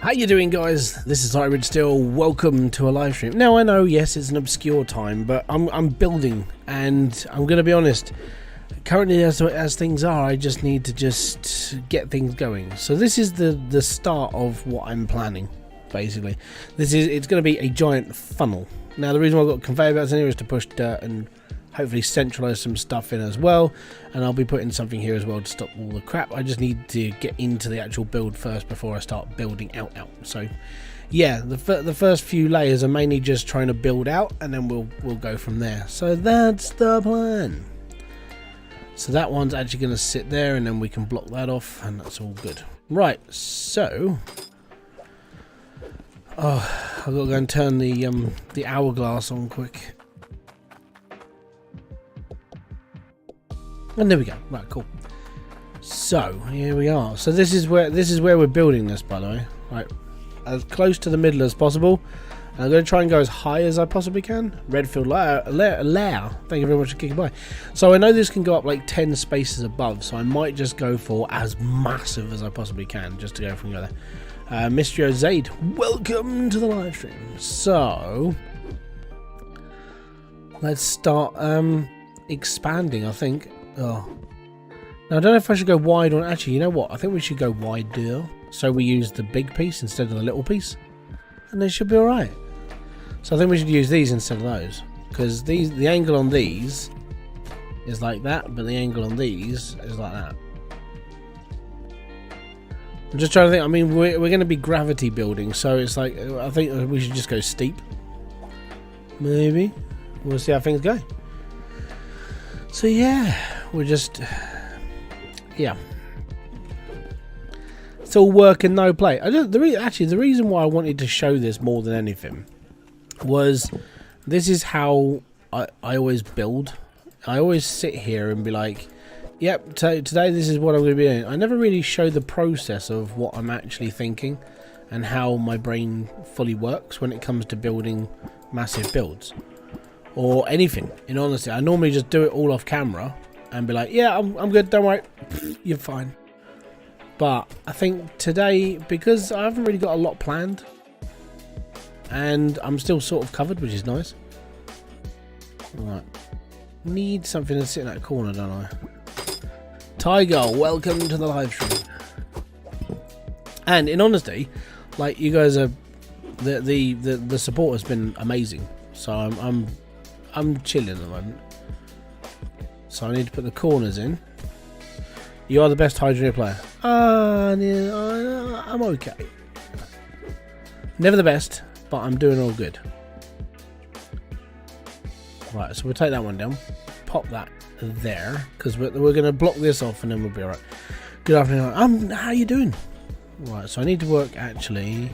How you doing, guys? This is Hybridsteel. Welcome to a live stream. Now I know, yes, it's an obscure time, but I'm building, and I'm going to be honest. Currently, as things are, I just need to get things going. So this is the start of what I'm planning. Basically, it's going to be a giant funnel. Now the reason why I've got conveyor belts in here is to push dirt and hopefully centralize some stuff in as well, and I'll be putting something here as well to stop all the crap. I just need to get into the actual build first before I start building out. So yeah, the first few layers are mainly just trying to build out, and then we'll go from there. So that's the plan. So that one's actually going to sit there, and then we can block that off, and that's all good. Right, so I've got to go and turn the hourglass on quick. And there we go. Right, cool. So here we are. So this is where we're building this, by the way. Right, as close to the middle as possible. And I'm going to try and go as high as I possibly can. Redfield layer. Thank you very much for kicking by. So I know this can go up like 10 spaces above. So I might just go for as massive as I possibly can, just to go from there. Mr. Zaid, welcome to the live stream. So let's start expanding, I think. Oh, now I don't know if I should go wide or actually. You know what? I think we should go wider. So we use the big piece instead of the little piece, and they should be all right. So I think we should use these instead of those, because the angle on these is like that, but the angle on these is like that. I'm just trying to think. I mean, we're going to be gravity building, so it's like I think we should just go steep. Maybe we'll see how things go. So yeah, we're just it's all work and no play. The reason why I wanted to show this more than anything was this is how I always build. I always sit here and be like, yep, today this is what I'm going to be doing. I never really show the process of what I'm actually thinking and how my brain fully works when it comes to building massive builds or anything. In honesty, I normally just do it all off camera and be like, yeah, I'm good, don't worry, you're fine. But I think today, because I haven't really got a lot planned and I'm still sort of covered, which is nice. Alright, need something to sit in that corner, don't I? Tiger, welcome to the live stream. And in honesty, like, you guys are the support has been amazing, so I'm chilling at the moment. So I need to put the corners in. You are the best hydroneer player. I'm okay. Never the best, but I'm doing all good. Right, so we'll take that one down. Pop that there, because we're going to block this off, and then we'll be alright. Good afternoon. How you doing? Right, so I need to work actually.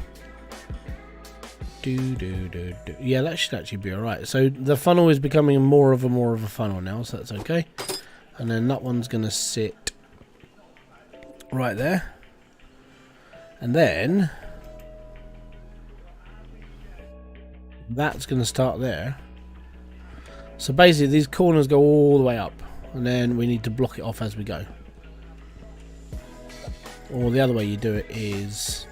Yeah, that should actually be alright. So the funnel is becoming more of a funnel now, so that's okay. And then that one's going to sit right there. And then that's going to start there. So basically these corners go all the way up, and then we need to block it off as we go. Or the other way you do it is...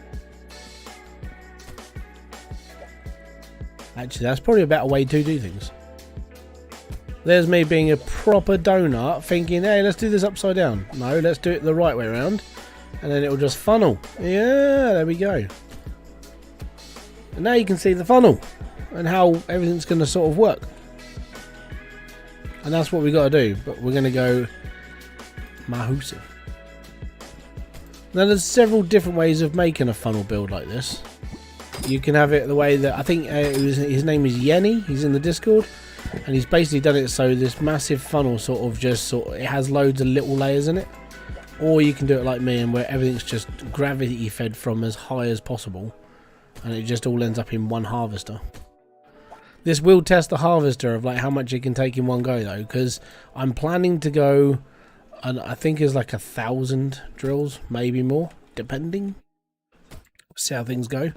Actually, that's probably a better way to do things. There's me being a proper donut, thinking, hey, let's do this upside down. No, let's do it the right way around, and then it'll just funnel. Yeah, there we go. And now you can see the funnel and how everything's going to sort of work. And that's what we got to do, but we're going to go massive. Now, there's several different ways of making a funnel build like this. You can have it the way that I think his name is Yenny. He's in the Discord, and he's basically done it so this massive funnel it has loads of little layers in it. Or you can do it like me, and where everything's just gravity fed from as high as possible, and it just all ends up in one harvester. This will test the harvester of like how much it can take in one go, though, because I'm planning to go, and I think it's like 1,000 drills, maybe more, depending. See how things go.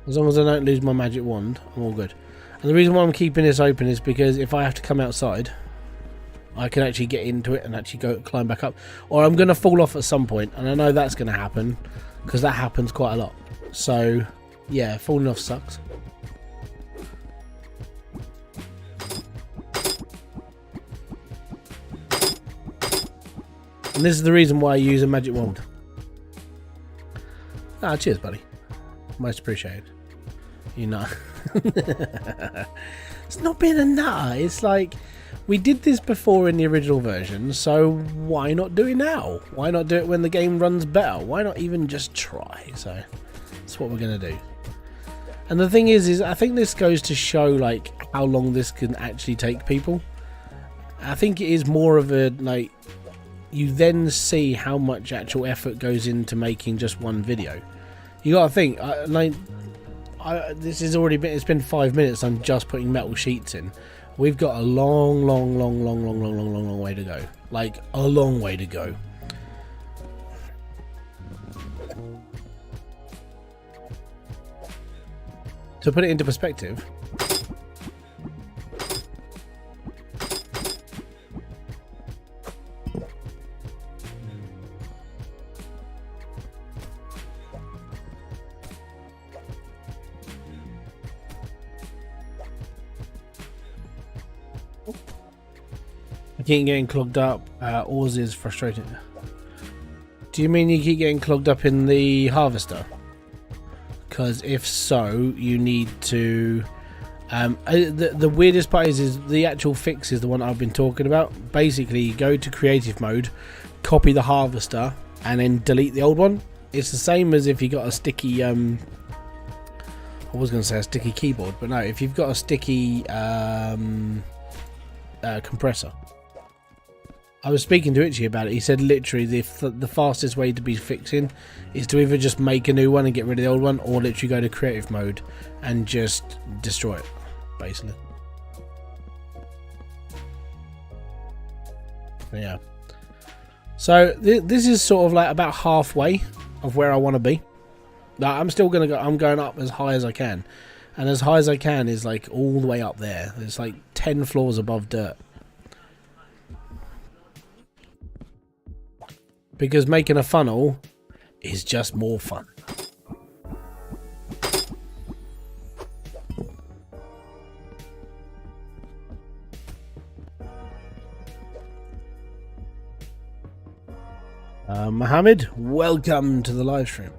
As long as I don't lose my magic wand, I'm all good. And the reason why I'm keeping this open is because if I have to come outside, I can actually get into it and actually go climb back up. Or I'm going to fall off at some point, and I know that's going to happen because that happens quite a lot. So yeah, falling off sucks. And this is the reason why I use a magic wand. Ah, cheers, buddy. Most appreciated. You know. It's not being a nutter. It's like, we did this before in the original version, so why not do it now? Why not do it when the game runs better? Why not even just try? So that's what we're going to do. And the thing is I think this goes to show like how long this can actually take people. I think it is more of a, like, you then see how much actual effort goes into making just one video. You gotta think, this has already been, it's been 5 minutes, I'm just putting metal sheets in. We've got a long way to go. Like, a long way to go. To put it into perspective, I keep getting clogged up. Ours is frustrating. Do you mean you keep getting clogged up in the harvester? Because if so, you need to... the weirdest part is the actual fix is the one I've been talking about. Basically, you go to creative mode, copy the harvester, and then delete the old one. It's the same as if you got a sticky... I was going to say a sticky keyboard, but no, if you've got a sticky compressor. I was speaking to Itchy about it. He said literally the fastest way to be fixing is to either just make a new one and get rid of the old one, or literally go to creative mode and just destroy it, basically. Yeah. So this is sort of like about halfway of where I want to be. Now, I'm still gonna go. I'm going up as high as I can, and as high as I can is like all the way up there. It's like 10 floors above dirt. Because making a funnel is just more fun. Mohammed, welcome to the live stream.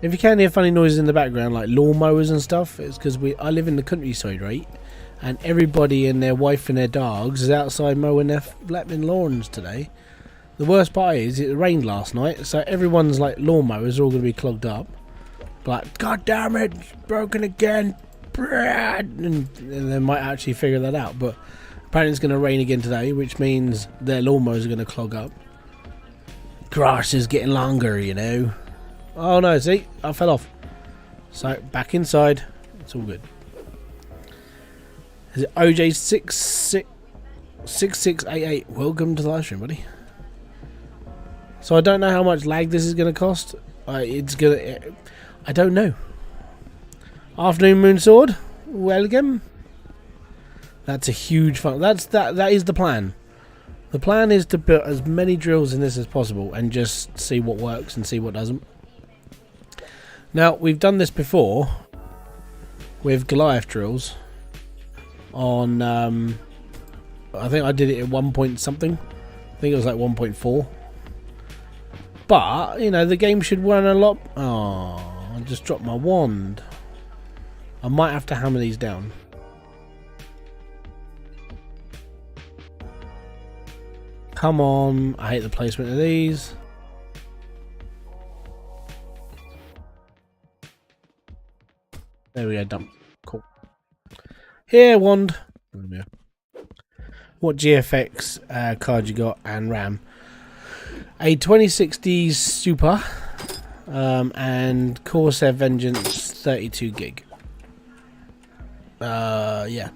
If you can hear funny noises in the background, like lawnmowers and stuff, it's because I live in the countryside, right? And everybody and their wife and their dogs is outside mowing their flapping lawns today. The worst part is it rained last night, so everyone's like lawnmowers are all going to be clogged up. Like, God damn it, it's broken again, Brad! And they might actually figure that out. But apparently it's going to rain again today, which means their lawnmowers are going to clog up. Grass is getting longer, you know. Oh no, see, I fell off. So back inside, it's all good. Is it OJ6688? Welcome to the live stream, buddy. So I don't know how much lag this is going to cost. I don't know. Afternoon Moon Sword, welcome. That's a huge fun. That is the plan. The plan is to put as many drills in this as possible and just see what works and see what doesn't. Now, we've done this before with Goliath drills on, I think I did it at 1 point something. I think it was like 1.4. But, you know, the game should run a lot... Oh, I just dropped my wand. I might have to hammer these down. Come on, I hate the placement of these. There we go, done. Cool. Here, wand. What GFX card you got and RAM? A 2060 Super and Corsair Vengeance 32 gig. Yeah.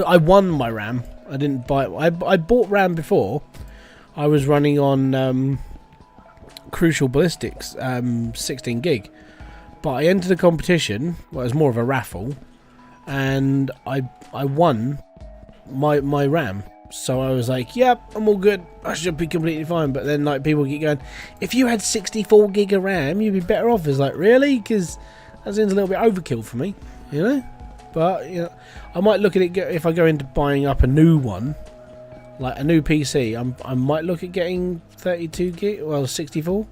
I won my RAM. I didn't buy it. I bought RAM before. I was running on Crucial Ballistics 16 gig. But I entered a competition. Well, it was more of a raffle, and I won my RAM. So I was like, yep, I'm all good. I should be completely fine. But then like people keep going, if you had 64 gig of RAM, you'd be better off. It's like, really? Because that seems a little bit overkill for me, you know. But you know, I might look at it if I go into buying up a new one, like a new PC. I might look at getting 32 gig, well 64.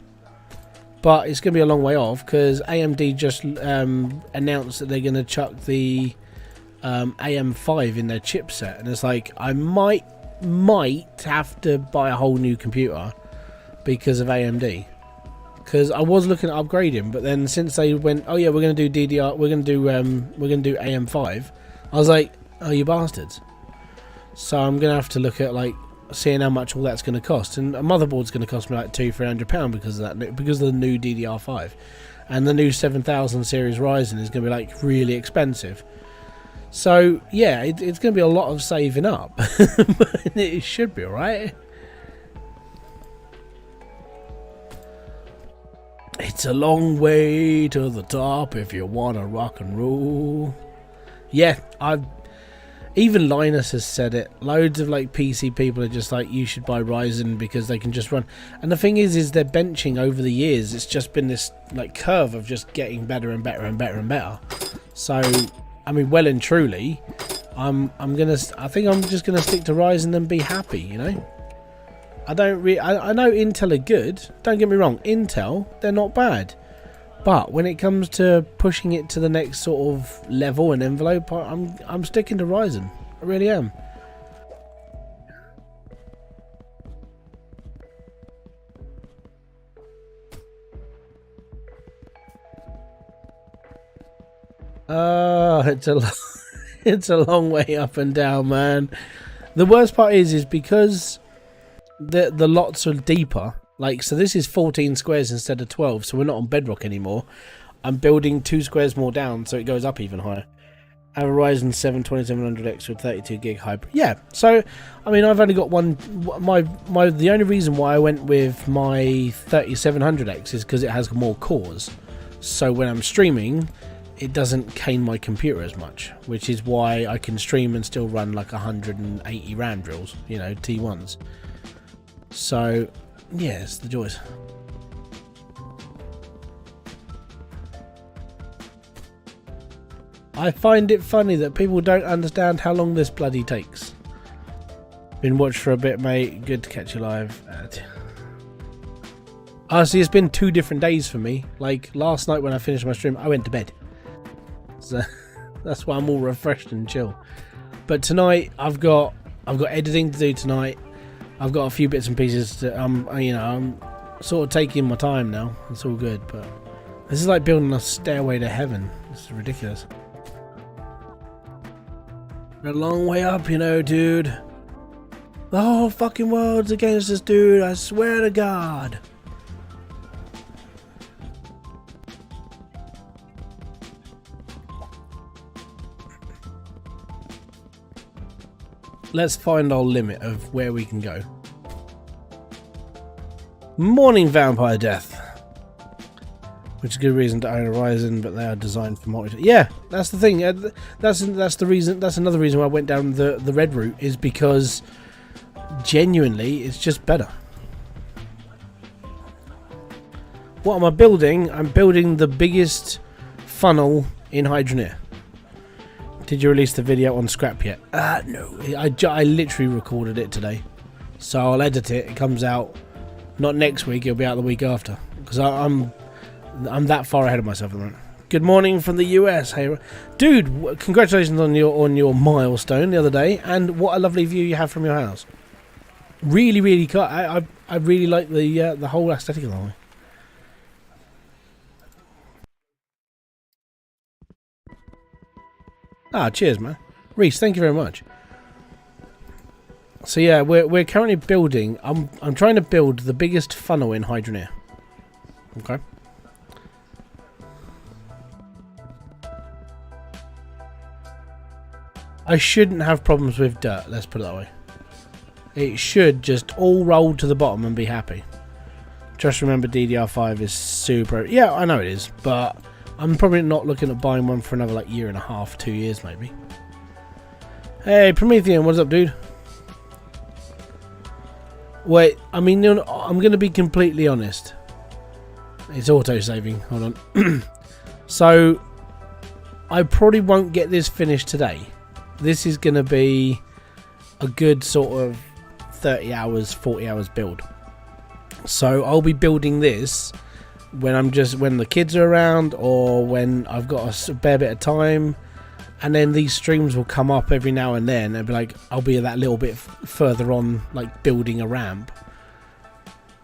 But it's going to be a long way off because AMD just announced that they're going to chuck the AM5 in their chipset, and it's like I might have to buy a whole new computer because of AMD. Because I was looking at upgrading, but then since they went, oh yeah, we're going to do DDR, we're going to do AM5, I was like, oh you bastards. So I'm going to have to look at like seeing how much all that's going to cost, and a motherboard's going to cost me like £200-300 because of that, because of the new DDR5, and the new 7000 series Ryzen is going to be like really expensive. So yeah, it's going to be a lot of saving up, but it should be alright. It's a long way to the top if you want to rock and roll. Yeah, even Linus has said it. Loads of like PC people are just like, you should buy Ryzen because they can just run. And the thing is they're benching over the years. It's just been this like curve of just getting better and better and better and better. So, I mean, well and truly, I think I'm just gonna stick to Ryzen and be happy. You know, I know Intel are good. Don't get me wrong, Intel, they're not bad. But when it comes to pushing it to the next sort of level and envelope, I'm sticking to Ryzen. I really am. It's a long way up and down, man. The worst part is because the lots are deeper. Like, so this is 14 squares instead of 12, so we're not on bedrock anymore. I'm building 2 squares more down, so it goes up even higher. I have a Ryzen 7 2700X with 32 gig hybrid. Yeah, so, I mean, I've only got one. The only reason why I went with my 3700X is because it has more cores. So when I'm streaming, it doesn't cane my computer as much, which is why I can stream and still run like 180 RAM drills, you know, T1s. So, yes, the joys. I find it funny that people don't understand how long this bloody takes. Been watched for a bit, mate. Good to catch you live. See, it's been 2 different days for me. Like, last night when I finished my stream, I went to bed. So, that's why I'm all refreshed and chill. But tonight, I've got editing to do tonight. I've got a few bits and pieces to, you know, I'm sort of taking my time now. It's all good, but this is like building a stairway to heaven. It's ridiculous. A long way up, you know, dude. The whole fucking world's against us, dude. I swear to God. Let's find our limit of where we can go. Morning Vampire Death. Which is a good reason to own a Ryzen, but they are designed for multi. Yeah, that's the thing. That's the reason. That's another reason why I went down the red route, is because genuinely it's just better. What am I building? I'm building the biggest funnel in hydroneer. Did you release the video on Scrap yet? No. I literally recorded it today. So I'll edit it. It comes out not next week, it'll be out the week after. Because I'm that far ahead of myself at the moment. Good morning from the US. Hey, dude, congratulations on your milestone the other day, and what a lovely view you have from your house. Really, really cool. I really like the whole aesthetic of the whole. Cheers, man. Reese, thank you very much. So yeah, we're currently building. I'm trying to build the biggest funnel in hydroneer. Okay. I shouldn't have problems with dirt. Let's put it that way. It should just all roll to the bottom and be happy. Just remember, DDR5 is super. Yeah, I know it is, but I'm probably not looking at buying one for another like year and a half, 2 years maybe. Hey, Promethean, what's up, dude? Wait, I mean, you know, I'm going to be completely honest. It's auto-saving. Hold on. So, I probably won't get this finished today. This is going to be a good sort of 30 hours, 40 hours build. So, I'll be building this when the kids are around, or when I've got a bare bit of time. And then these streams will come up every now and then and be like, I'll be that little bit further on, like building a ramp.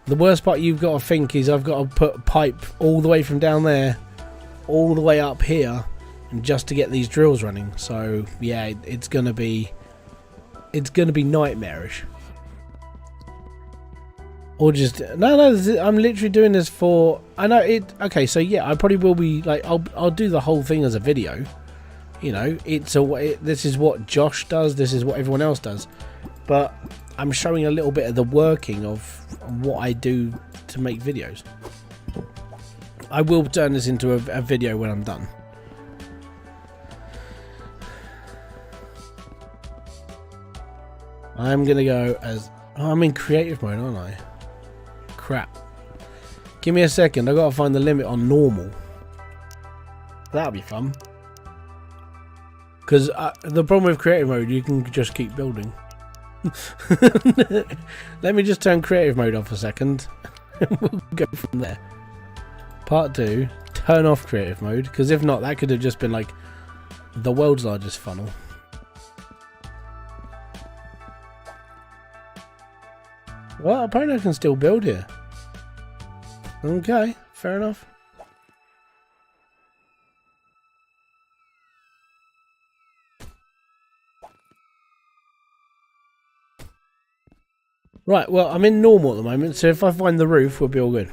The worst part you've got to think is I've got to put a pipe all the way from down there, all the way up here, and just to get these drills running. So yeah, it's gonna be nightmarish. Or just no, I'm literally doing this for. I know it. Okay, so yeah, I probably will be like, I'll do the whole thing as a video. You know, this is what Josh does, this is what everyone else does, but I'm showing a little bit of the working of what I do to make videos. I will turn this into a video when I'm done. I'm gonna go as I'm in creative mode, aren't I? Crap. Give me a second, I gotta find the limit on normal. That'll be fun. Because the problem with creative mode, you can just keep building. Let me just turn creative mode off a second. We'll go from there. Part 2, turn off creative mode. Because if not, that could have just been like the world's largest funnel. Well, apparently I can still build here. Okay, fair enough. Right, well, I'm in normal at the moment, so if I find the roof, we'll be all good.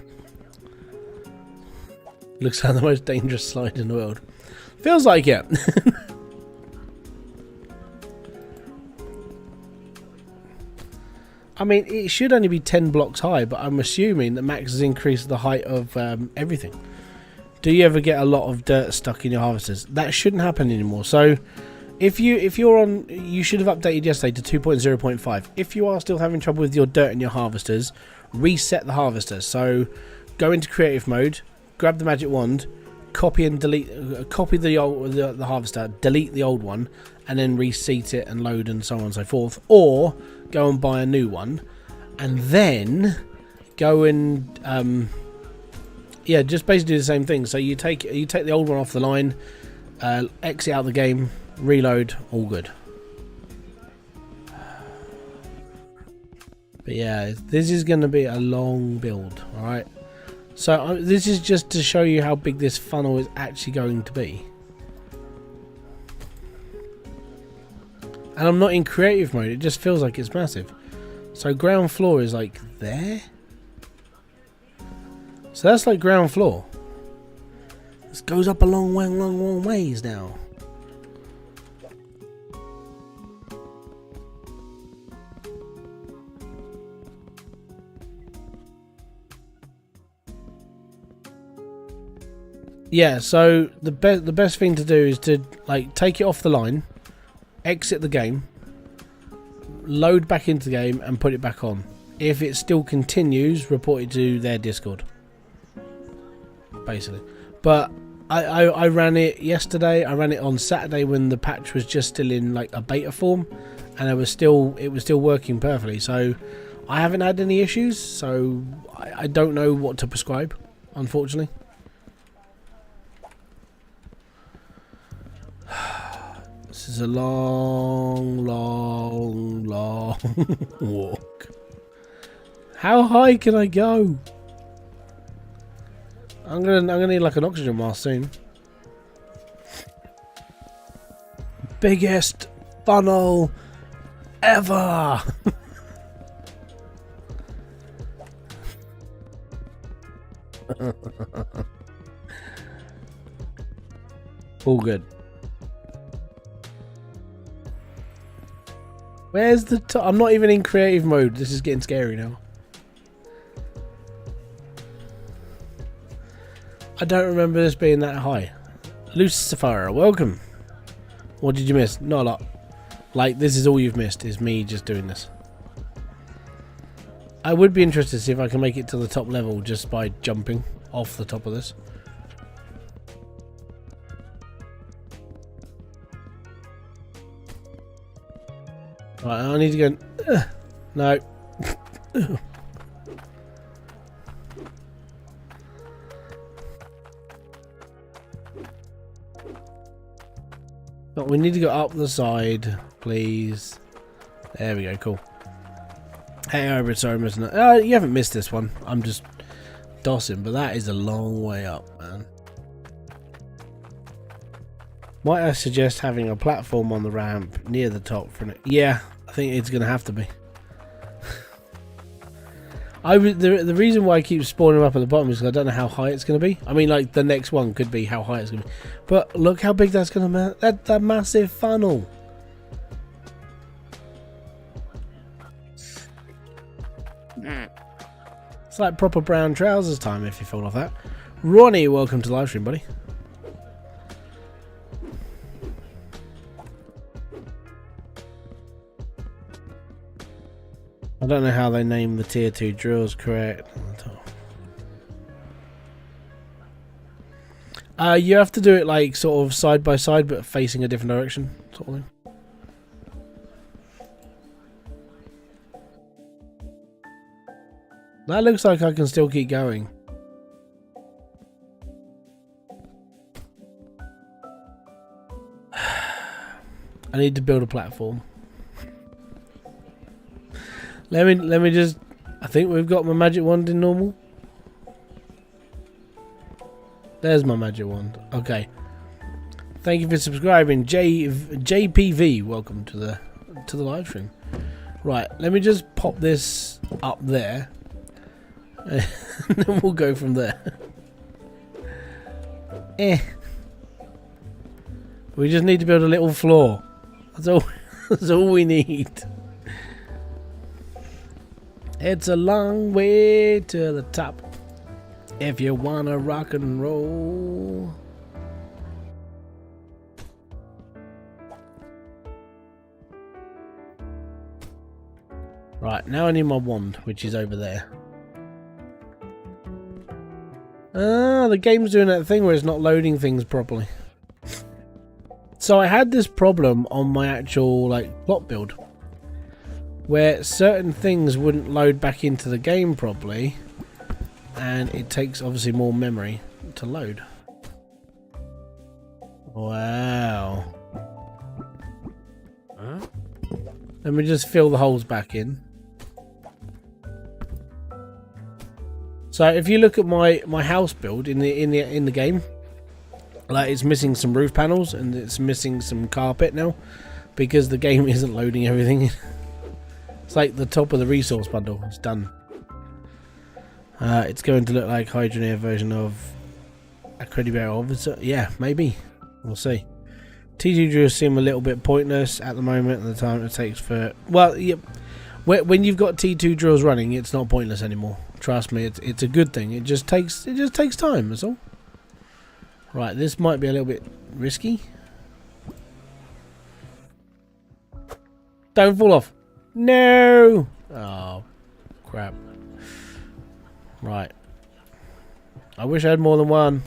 Looks like the most dangerous slide in the world. Feels like it. I mean, it should only be 10 blocks high, but I'm assuming that Max has increased the height of everything. Do you ever get a lot of dirt stuck in your harvesters? That shouldn't happen anymore. So if you're on, you should have updated yesterday to 2.0.5. If you are still having trouble with your dirt in your harvesters, reset the harvester. So go into creative mode, grab the magic wand, copy and delete, copy the harvester, delete the old one, and then reseat it and load and so on and so forth. Or go and buy a new one, and then go and yeah, just basically do the same thing. So you take the old one off the line, exit out the game, reload, all good. But yeah, this is going to be a long build. All right, so this is just to show you how big this funnel is actually going to be. And I'm not in creative mode, it just feels like it's massive. So ground floor is like there. So that's like ground floor. This goes up a long ways now. Yeah, so the best thing to do is to like take it off the line, exit the game, load back into the game and put it back on. If it still continues, report it to their Discord, basically. But I ran it yesterday, I ran it on Saturday when the patch was just still in like a beta form, and it was still working perfectly. So I haven't had any issues, so I don't know what to prescribe, unfortunately. This is a long walk. How high can I go? I'm gonna need like an oxygen mask soon. Biggest funnel ever. All good. Where's the top? I'm not even in creative mode. This is getting scary now. I don't remember this being that high. Lucifer, welcome. What did you miss? Not a lot. Like, this is all you've missed, is me just doing this. I would be interested to see if I can make it to the top level just by jumping off the top of this. Right, I need to go... no. But we need to go up the side, please. There we go, cool. Hey, Hybrid, sorry I'm missing that. You haven't missed this one. I'm just dossing, but that is a long way up, man. Might I suggest having a platform on the ramp near the top for an... Yeah, I think it's going to have to be. The reason why I keep spawning them up at the bottom is because I don't know how high it's going to be. I mean, like, the next one could be how high it's going to be. But look how big that's going to be. That massive funnel. It's like proper brown trousers time if you fall off that. Ronnie, welcome to the live stream, buddy. I don't know how they name the tier 2 drills correct. You have to do it like sort of side by side but facing a different direction, sort of thing. That looks like I can still keep going. I need to build a platform. Let me just... I think we've got my magic wand in normal. There's my magic wand. Okay. Thank you for subscribing, JPV. Welcome to the live stream. Right, let me just pop this up there, and then we'll go from there. We just need to build a little floor. That's all. That's all we need. It's a long way to the top if you wanna rock and roll. Right, now I need my wand, which is over there. Ah, the game's doing that thing where it's not loading things properly. So I had this problem on my actual plot build, where certain things wouldn't load back into the game properly, and it takes obviously more memory to load. Wow. Huh? Let me just fill the holes back in. So if you look at my house build in the game, like, it's missing some roof panels and it's missing some carpet now because the game isn't loading everything. It's like the top of the resource bundle. It's done. It's going to look like hydroneer version of a Credibear officer. Yeah, maybe. We'll see. T2 drills seem a little bit pointless at the moment, and the time it takes for... Well, yeah, when you've got T2 drills running, it's not pointless anymore. Trust me, it's a good thing. It just takes time, that's all. Right, this might be a little bit risky. Don't fall off. No! Oh, crap. Right. I wish I had more than one.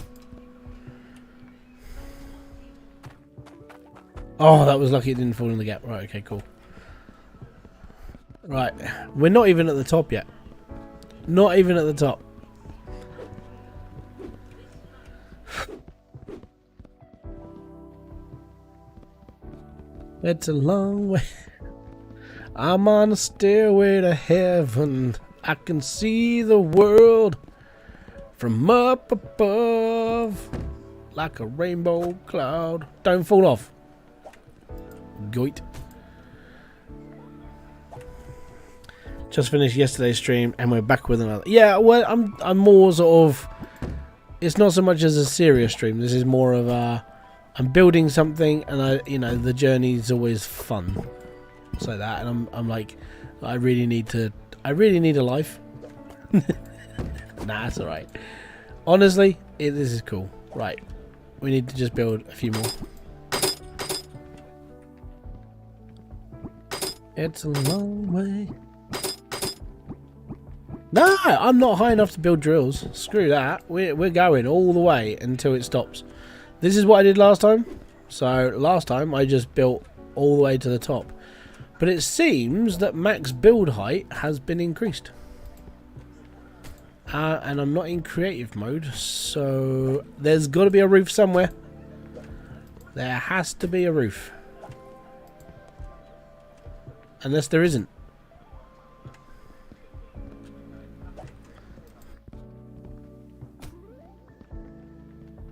Oh, that was lucky it didn't fall in the gap. Right, okay, cool. Right. We're not even at the top yet. Not even at the top. It's a long way. I'm on a stairway to heaven. I can see the world from up above like a rainbow cloud. Don't fall off. Goit. Just finished yesterday's stream and we're back with another. Yeah, well, I'm more sort of... It's not so much as a serious stream. This is more of a... I'm building something, and the journey's always fun. So that, and I'm like, I really need a life. Nah, that's alright. Honestly, This is cool. Right. We need to just build a few more. It's a long way. No, I'm not high enough to build drills. Screw that. We're going all the way until it stops. This is what I did last time. So last time I just built all the way to the top. But it seems that max build height has been increased. And I'm not in creative mode, so there's got to be a roof somewhere. There has to be a roof. Unless there isn't.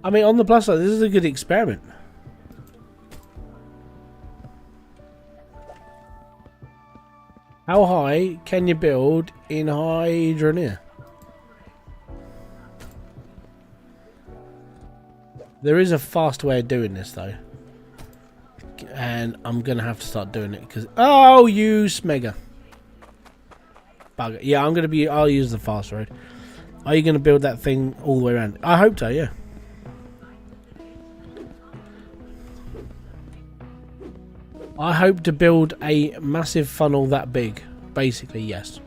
I mean, on the plus side, this is a good experiment. How high can you build in hydroneer? There is a fast way of doing this though. And I'm going to have to start doing it because... Oh, you smegger. Bugger. Yeah, I'll use the fast road. Are you going to build that thing all the way around? I hope so, yeah. I hope to build a massive funnel that big. Basically, yes.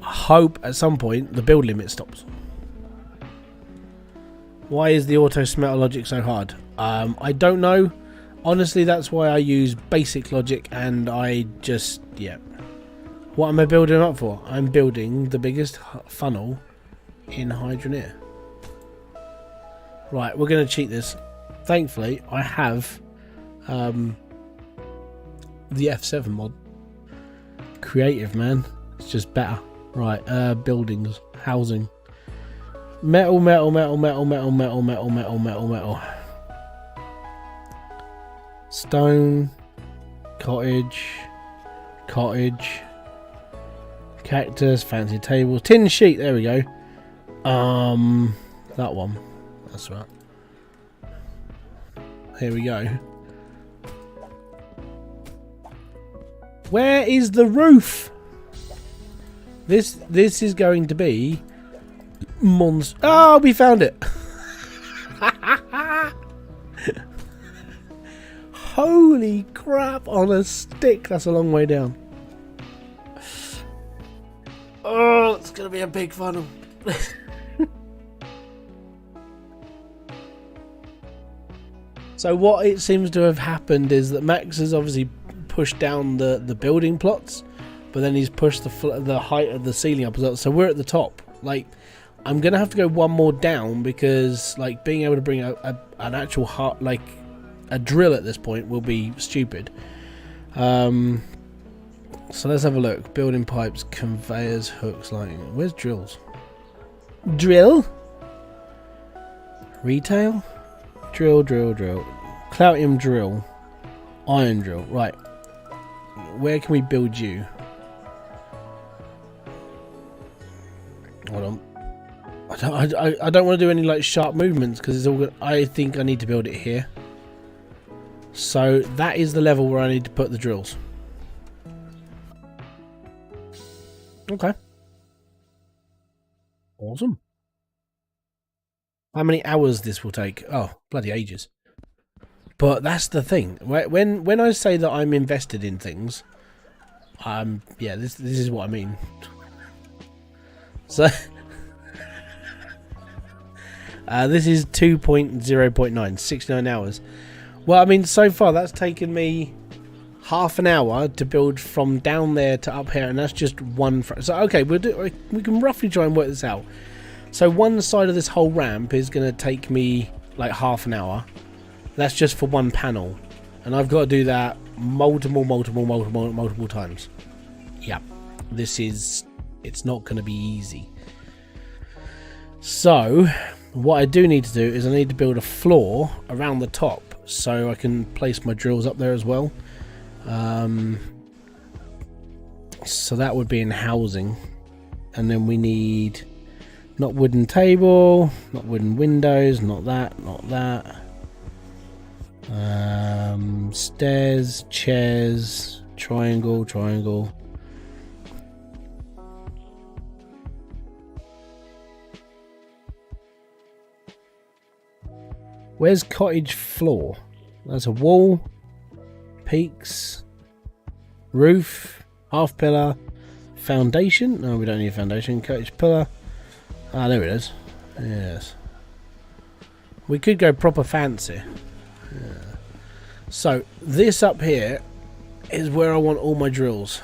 I hope at some point the build limit stops. Why is the auto smelter logic so hard? I don't know. Honestly, that's why I use basic logic and I just, yeah. What am I building up for? I'm building the biggest funnel in hydroneer. Right, we're going to cheat this. Thankfully, I have the F7 mod. Creative, man. It's just better. Right, buildings, housing. Metal, metal, metal, metal, metal, metal, metal, metal, metal, metal. Stone, cottage, cottage, cactus, fancy tables, tin sheet. There we go. That one. That's right. Here we go. Where is the roof? This is going to be monster. Oh, we found it. Holy crap on a stick. That's a long way down. Oh, it's going to be a big funnel. So what it seems to have happened is that Max has obviously pushed down the building plots, but then he's pushed the height of the ceiling up as well. So we're at the top. Like, I'm going to have to go one more down because, like, being able to bring an actual like a drill at this point will be stupid. So let's have a look. Building pipes, conveyors, hooks, lighting. Where's drills? Drill? Retail? Drill, drill, drill. Cloutium drill. Iron drill. Right. Where can we build you? Hold on. I don't want to do any like sharp movements because it's all good. I think I need to build it here. So that is the level where I need to put the drills. Okay. Awesome. How many hours this will take? Oh, bloody ages. But that's the thing. When I say that I'm invested in things, yeah, this is what I mean. So this is 2.0.9, 69 hours. Well, I mean, so far that's taken me half an hour to build from down there to up here, and that's just one. So okay, we can roughly try and work this out. So one side of this whole ramp is going to take me like half an hour. That's just for one panel, and I've got to do that multiple times. Yeah, it's not going to be easy. So what I do need to do is I need to build a floor around the top so I can place my drills up there as well. So that would be in housing, and then we need not wooden table, not wooden windows, not that, not that. Stairs, chairs, triangle, triangle. Where's cottage floor? That's a wall, peaks, roof, half pillar, foundation. No, we don't need a foundation. Cottage pillar. Ah, there it is. Yes. We could go proper fancy. Yeah. So this up here is where I want all my drills.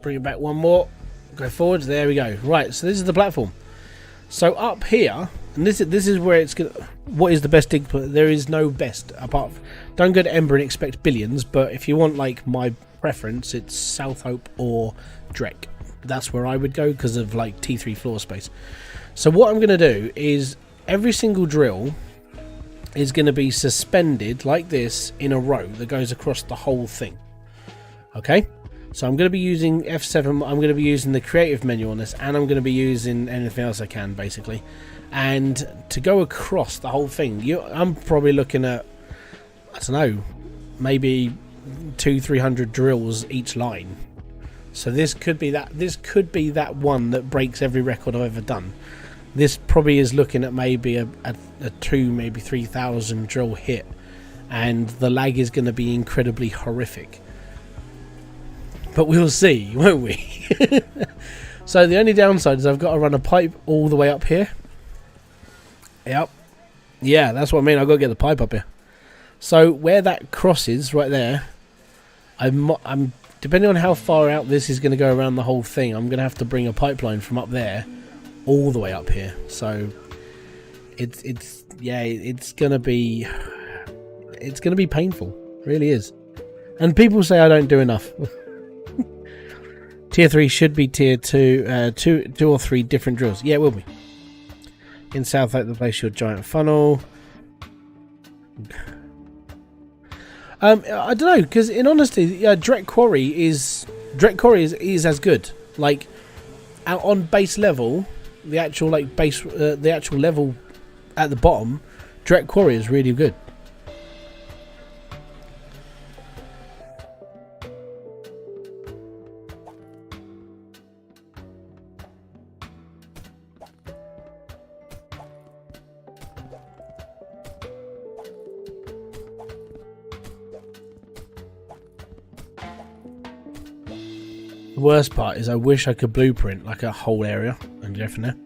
Bring it back one more. Go forwards. There we go. Right. So this is the platform. So up here, and this is where it's gonna. What is the best dig? There is no best apart. Don't go to Ember and expect billions. But if you want like my preference, it's South Hope or Drek. That's where I would go because of like T3 floor space. So what I'm going to do is every single drill is going to be suspended like this in a row that goes across the whole thing. Okay, so I'm going to be using F7. I'm going to be using the creative menu on this, and I'm going to be using anything else I can basically. And to go across the whole thing, I'm probably looking at, I don't know, maybe 200-300 drills each line. So this could be that. This could be that one that breaks every record I've ever done. This probably is looking at maybe a 2, maybe 3,000 drill hit, and the lag is going to be incredibly horrific. But we'll see, won't we? So the only downside is I've got to run a pipe all the way up here. Yep. Yeah, that's what I mean. I've got to get the pipe up here. So where that crosses right there, I'm depending on how far out this is going to go around the whole thing, I'm going to have to bring a pipeline from up there all the way up here. So it's gonna be painful, it really is. And people say I don't do enough. Tier 3 should be tier 2, two or three different drills. Yeah, it will be. In South Hope, the place your giant funnel. I don't know, because in honesty, Drek Quarry is as good. Like out on base level, the actual the actual level at the bottom, Drek Quarry is really good. The worst part is I wish I could blueprint like a whole area and go from there.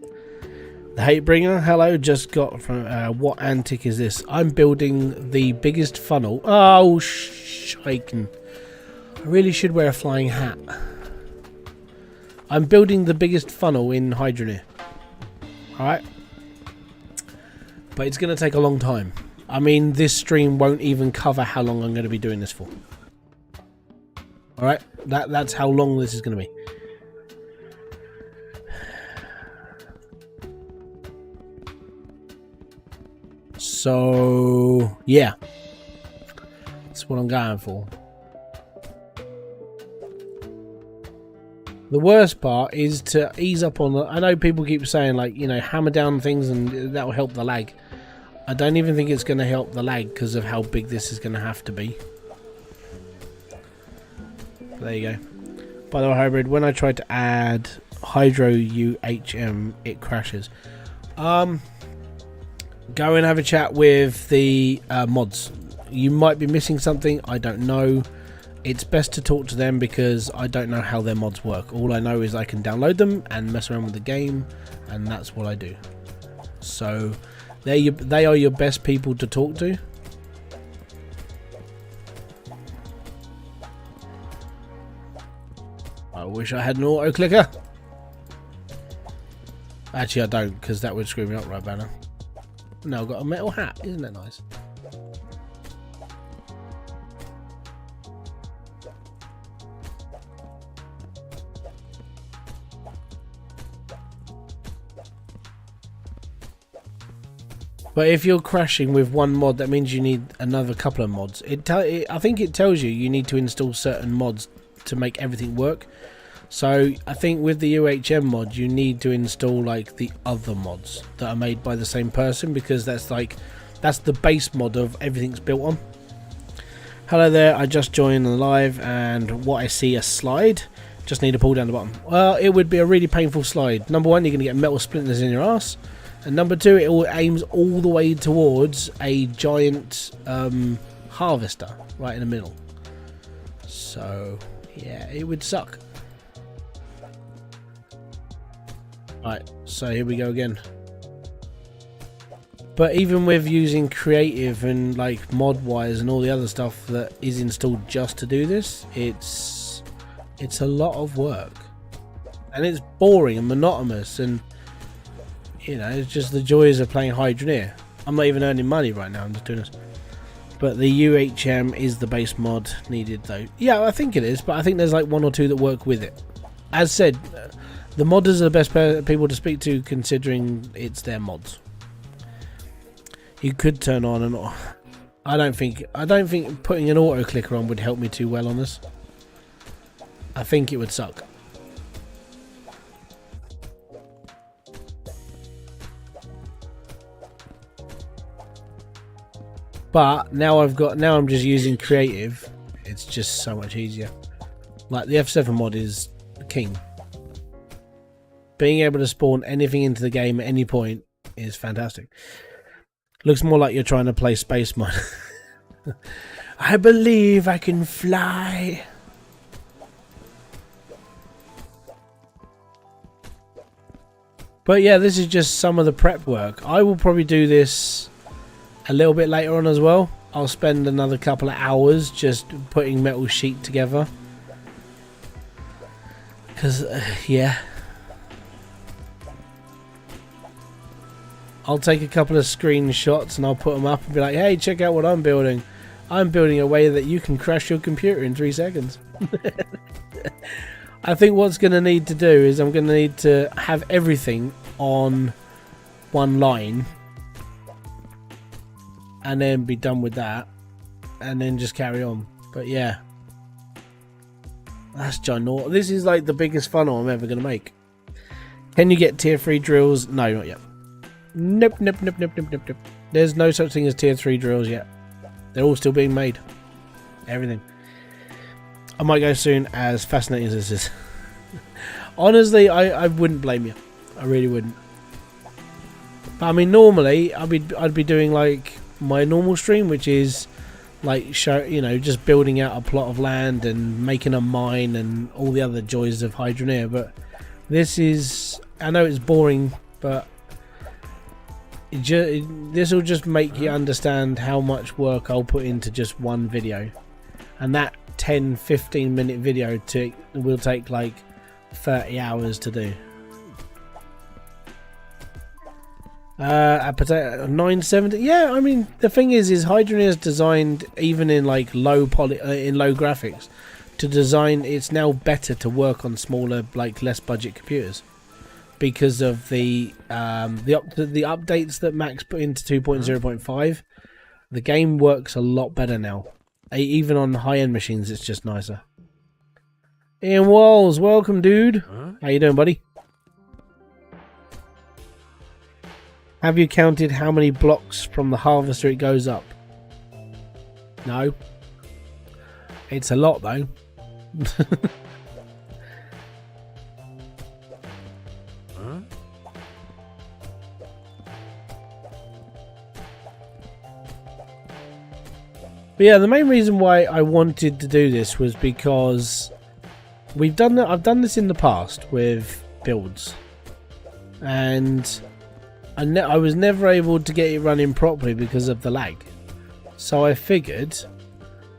The Hatebringer, hello, just got from what antic is this? I'm building the biggest funnel. Oh, shaken. I really should wear a flying hat. I'm building the biggest funnel in hydroneer. Alright. But it's going to take a long time. I mean, this stream won't even cover how long I'm going to be doing this for. Alright, that's how long this is going to be. So, yeah. That's what I'm going for. The worst part is to ease up on the... I know people keep saying, like, you know, hammer down things and that will help the lag. I don't even think it's going to help the lag because of how big this is going to have to be. There you go. By the way, Hybrid, when I try to add Hydro UHM, it crashes. Go and have a chat with the mods. You might be missing something, I don't know. It's best to talk to them because I don't know how their mods work. All I know is I can download them and mess around with the game, and that's what I do. So they are your best people to talk to. I wish I had an auto clicker. Actually I don't, because that would screw me up right about now. No, I've got a metal hat, isn't that nice? But if you're crashing with one mod, that means you need another couple of mods. I think it tells you need to install certain mods to make everything work. So I think with the UHM mod, you need to install like the other mods that are made by the same person, because that's the base mod of everything's built on. Hello there, I just joined the live and what I see a slide. Just need to pull down the bottom. Well, it would be a really painful slide. Number one, you're going to get metal splinters in your ass. And number two, it all aims all the way towards a giant harvester right in the middle. So yeah, it would suck. Right, so here we go again. But even with using creative and like mod wires and all the other stuff that is installed just to do this, it's a lot of work. And it's boring and monotonous, and you know, it's just the joys of playing Hydroneer. I'm not even earning money right now, I'm just doing this. But the UHM is the base mod needed though. Yeah, I think it is, but I think there's like one or two that work with it. As said, the modders are the best people to speak to considering it's their mods. You could turn on and off. I don't think putting an auto clicker on would help me too well on this. I think it would suck. But now I'm just using creative. It's just so much easier. Like the F7 mod is king. Being able to spawn anything into the game at any point is fantastic. Looks more like you're trying to play space mod. I believe I can fly. But yeah, this is just some of the prep work. I will probably do this a little bit later on as well. I'll spend another couple of hours just putting metal sheet together. Because, yeah. I'll take a couple of screenshots and I'll put them up and be like, hey, check out what I'm building. I'm building a way that you can crash your computer in 3 seconds. I think what's going to need to do is I'm going to need to have everything on one line. And then be done with that. And then just carry on. But yeah. That's ginormous. This is like the biggest funnel I'm ever going to make. Can you get tier 3 drills? No, not yet. Nope. There's no such thing as tier 3 drills yet. They're all still being made. Everything. I might go soon, as fascinating as this is. Honestly, I wouldn't blame you. I really wouldn't. But I mean, normally I'd be doing like my normal stream, which is like just building out a plot of land and making a mine and all the other joys of Hydroneer. But this is, I know it's boring, but this will just make you understand how much work I'll put into just one video, and that 10-15 minute video will take like 30 hours to do. A potato 970. Yeah, I mean the thing is Hydroneer is designed even in like low graphics to design. It's now better to work on smaller, like less budget computers, because of the updates that Max put into 2.0.5. The game works a lot better now. Even on high-end machines, it's just nicer. Ian Walls, welcome, dude. How you doing, buddy? Have you counted how many blocks from the harvester it goes up? No. It's a lot, though. But yeah, the main reason why I wanted to do this was because I've done this in the past with builds, and I was never able to get it running properly because of the lag. So I figured,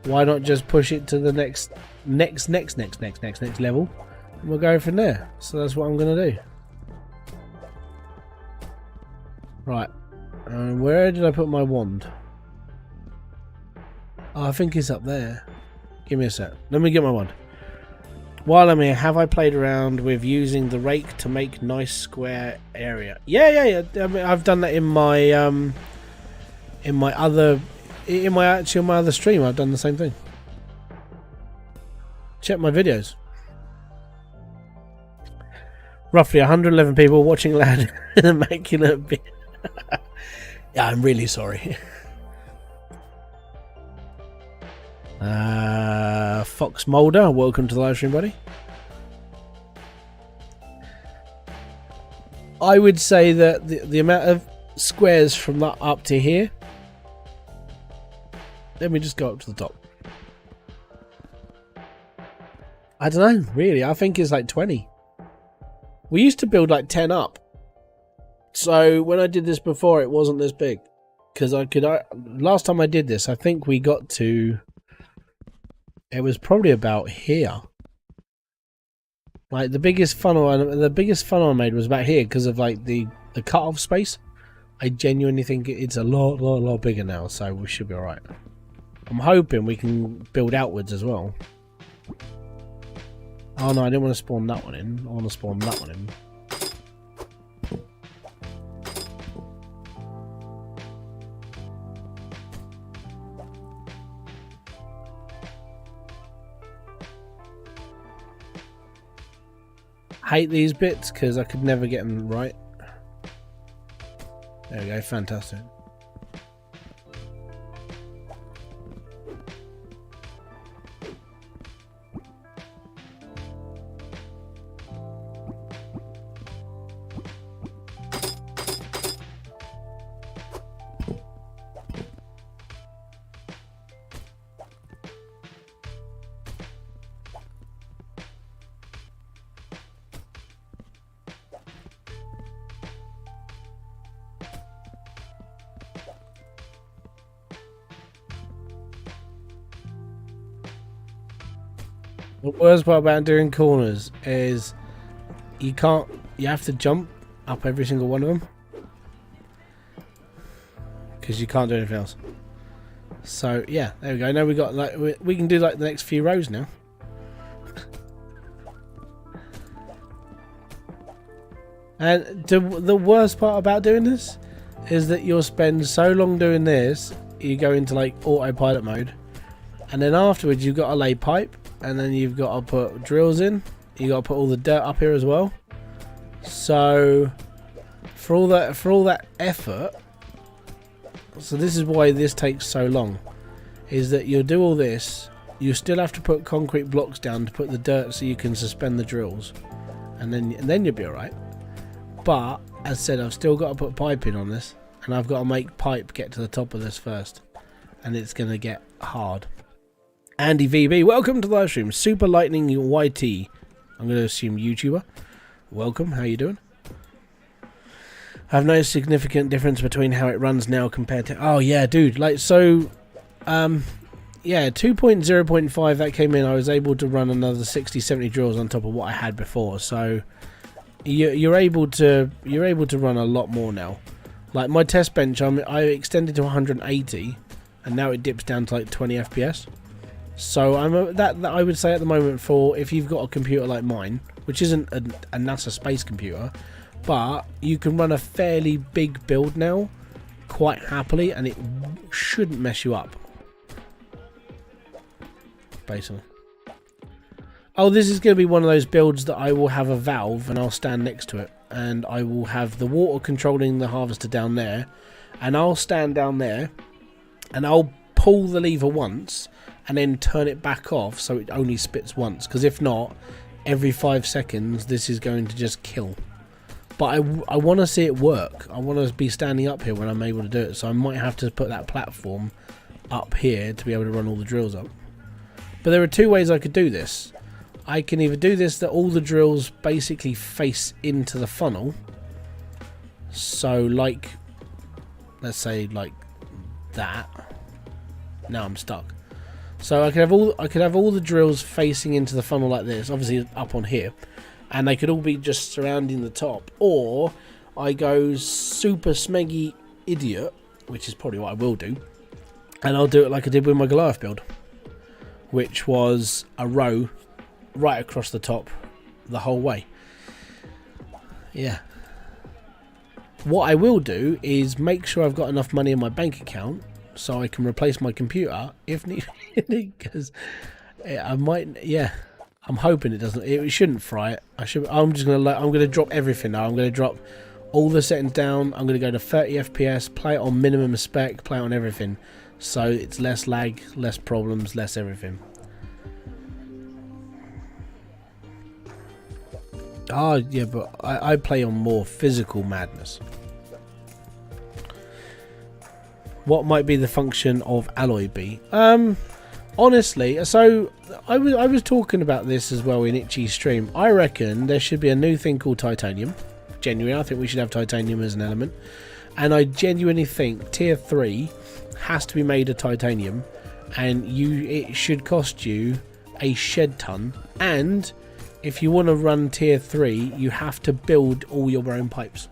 why not just push it to the next level, and we'll go from there. So that's what I'm gonna do. Right, where did I put my wand? Oh, I think it's up there. Give me a sec. Let me get my wand. While I'm here, have I played around with using the rake to make nice square area? Yeah. I mean, I've done that in my other stream. I've done the same thing. Check my videos. Roughly 111 people watching loud and immaculate. Yeah, I'm really sorry. Fox Mulder, welcome to the live stream, buddy. I would say that the amount of squares from that up to here. Let me just go up to the top. I don't know, really. I think it's like 20. We used to build like 10 up. So when I did this before, it wasn't this big. Because last time I did this, I think we got to... It was probably about here. Like the biggest funnel I made was about here because of like the cut-off space. I genuinely think it's a lot bigger now, so we should be alright. I'm hoping we can build outwards as well. Oh no, I didn't want to spawn that one in. I want to spawn that one in. Hate these bits because I could never get them right. There we go, fantastic. The worst part about doing corners is you have to jump up every single one of them because you can't do anything else. So yeah, there we go. Now we got like we can do like the next few rows now. And the worst part about doing this is that you'll spend so long doing this, you go into like autopilot mode, and then afterwards you've got to lay pipe. And then you've got to put drills in. You got to put all the dirt up here as well. So for all that effort, so this is why this takes so long. Is that you'll do all this, you still have to put concrete blocks down to put the dirt so you can suspend the drills, and then you'll be alright. But as I said, I've still got to put pipe in on this, and I've got to make pipe get to the top of this first, and it's gonna get hard. Andy VB, welcome to the live stream. Super Lightning YT, I'm going to assume YouTuber. Welcome, how you doing? I've no significant difference between how it runs now compared to... Oh yeah, dude, like so... yeah, 2.0.5 that came in, I was able to run another 60-70 drills on top of what I had before, so... You're able to run a lot more now. Like my test bench, I extended to 180, and now it dips down to like 20 FPS. So that I would say at the moment, for if you've got a computer like mine, which isn't a NASA space computer, but you can run a fairly big build now quite happily, and it shouldn't mess you up. Basically. Oh, this is going to be one of those builds that I will have a valve and I'll stand next to it, and I will have the water controlling the harvester down there, and I'll stand down there and I'll pull the lever once and then turn it back off so it only spits once, because if not, every 5 seconds this is going to just kill. But I want to see it work. I want to be standing up here when I'm able to do it, so I might have to put that platform up here to be able to run all the drills up. But there are two ways I could do this. I can either do this that all the drills basically face into the funnel, so like, let's say like that. Now I'm stuck. So I could have all the drills facing into the funnel like this, obviously up on here, and they could all be just surrounding the top. Or I go super smeggy idiot, which is probably what I will do, and I'll do it like I did with my Goliath build, which was a row right across the top the whole way. Yeah. What I will do is make sure I've got enough money in my bank account so I can replace my computer if needed, because I might, yeah, I'm hoping it doesn't, it shouldn't fry it. I'm gonna drop everything now. I'm gonna drop all the settings down. I'm gonna go to 30 FPS, play it on minimum spec, play it on everything, so it's less lag, less problems, less everything. Ah, yeah, but I play on more physical madness. What might be the function of alloy be? Honestly, so I was talking about this as well in Itchy's stream. I reckon there should be a new thing called titanium. Genuinely, I think we should have titanium as an element. And I genuinely think tier 3 has to be made of titanium, and it should cost you a shed ton. And if you want to run tier 3, you have to build all your own pipes,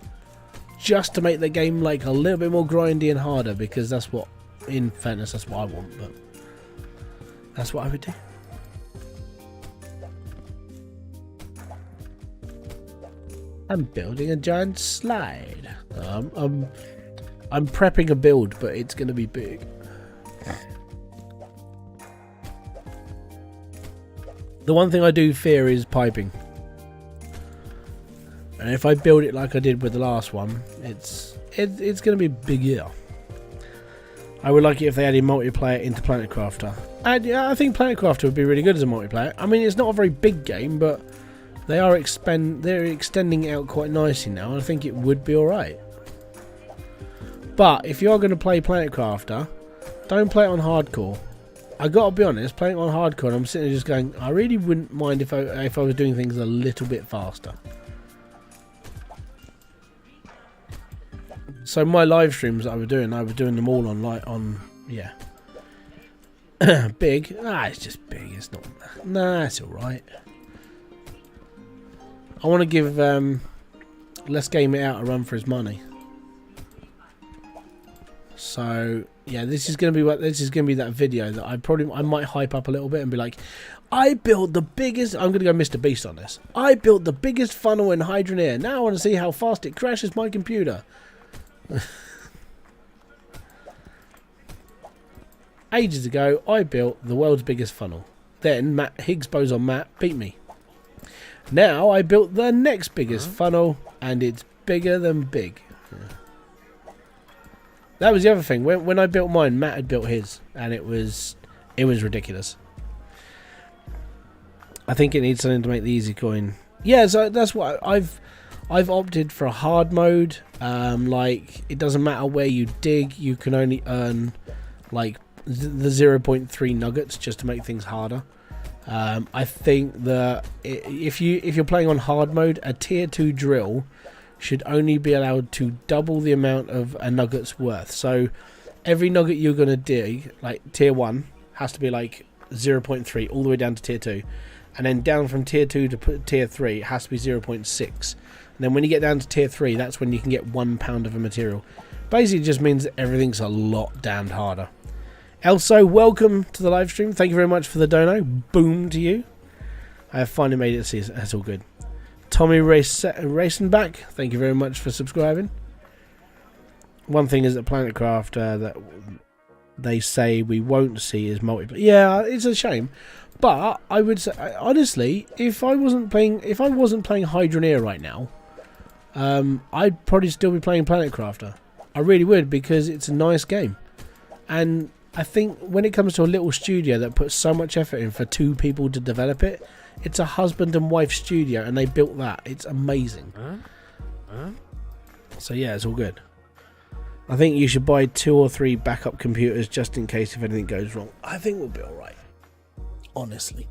just to make the game like a little bit more grindy and harder, because that's what, in fairness, that's what I want, but that's what I would do. I'm building a giant slide. I'm prepping a build, but it's going to be big. The one thing I do fear is piping. And if I build it like I did with the last one, it's going to be bigger. I would like it if they added multiplayer into Planet Crafter. And yeah, I think Planet Crafter would be really good as a multiplayer. I mean, it's not a very big game, but they're extending it out quite nicely now, and I think it would be alright. But if you're going to play Planet Crafter, don't play it on hardcore. I gotta be honest, playing it on hardcore, I'm sitting there just going, I really wouldn't mind if I was doing things a little bit faster. So my live streams that I was doing them all on yeah. Big? It's just big. It's not. Nah, it's all right. I want to give Let's Game It Out a run for his money. So yeah, this is gonna be that video that I might hype up a little bit and be like, I built the biggest. I'm gonna go Mr. Beast on this. I built the biggest funnel in hydroneer. Now I want to see how fast it crashes my computer. Ages ago, I built the world's biggest funnel. Then Higgs boson Matt beat me. Now I built the next biggest funnel, and it's bigger than big. That was the other thing. When I built mine, Matt had built his, and it was ridiculous. I think it needs something to make the easy coin. Yeah, so that's what I've opted for a hard mode. Like, it doesn't matter where you dig, you can only earn like the 0.3 nuggets just to make things harder. I think that if you're playing on hard mode, a tier 2 drill should only be allowed to double the amount of a nugget's worth. So every nugget you're going to dig, like tier 1, has to be like 0.3 all the way down to tier 2. And then down from tier 2 to tier 3, it has to be 0.6. And then when you get down to tier 3, that's when you can get £1 of a material. Basically, it just means that everything's a lot damned harder. Elso, welcome to the live stream. Thank you very much for the dono. Boom to you. I have finally made it to see it. That's all good. Tommy Racing Back, thank you very much for subscribing. One thing is that Planet Craft that they say we won't see is multiplayer. Yeah, it's a shame. But I would say, honestly, if I wasn't playing Hydroneer right now, I'd probably still be playing Planet Crafter. I really would, because it's a nice game. And I think when it comes to a little studio that puts so much effort in for 2 people to develop it, it's a husband and wife studio, and they built that. It's amazing. So yeah, it's all good. I think you should buy 2 or 3 backup computers just in case if anything goes wrong. I think we'll be alright. Honestly.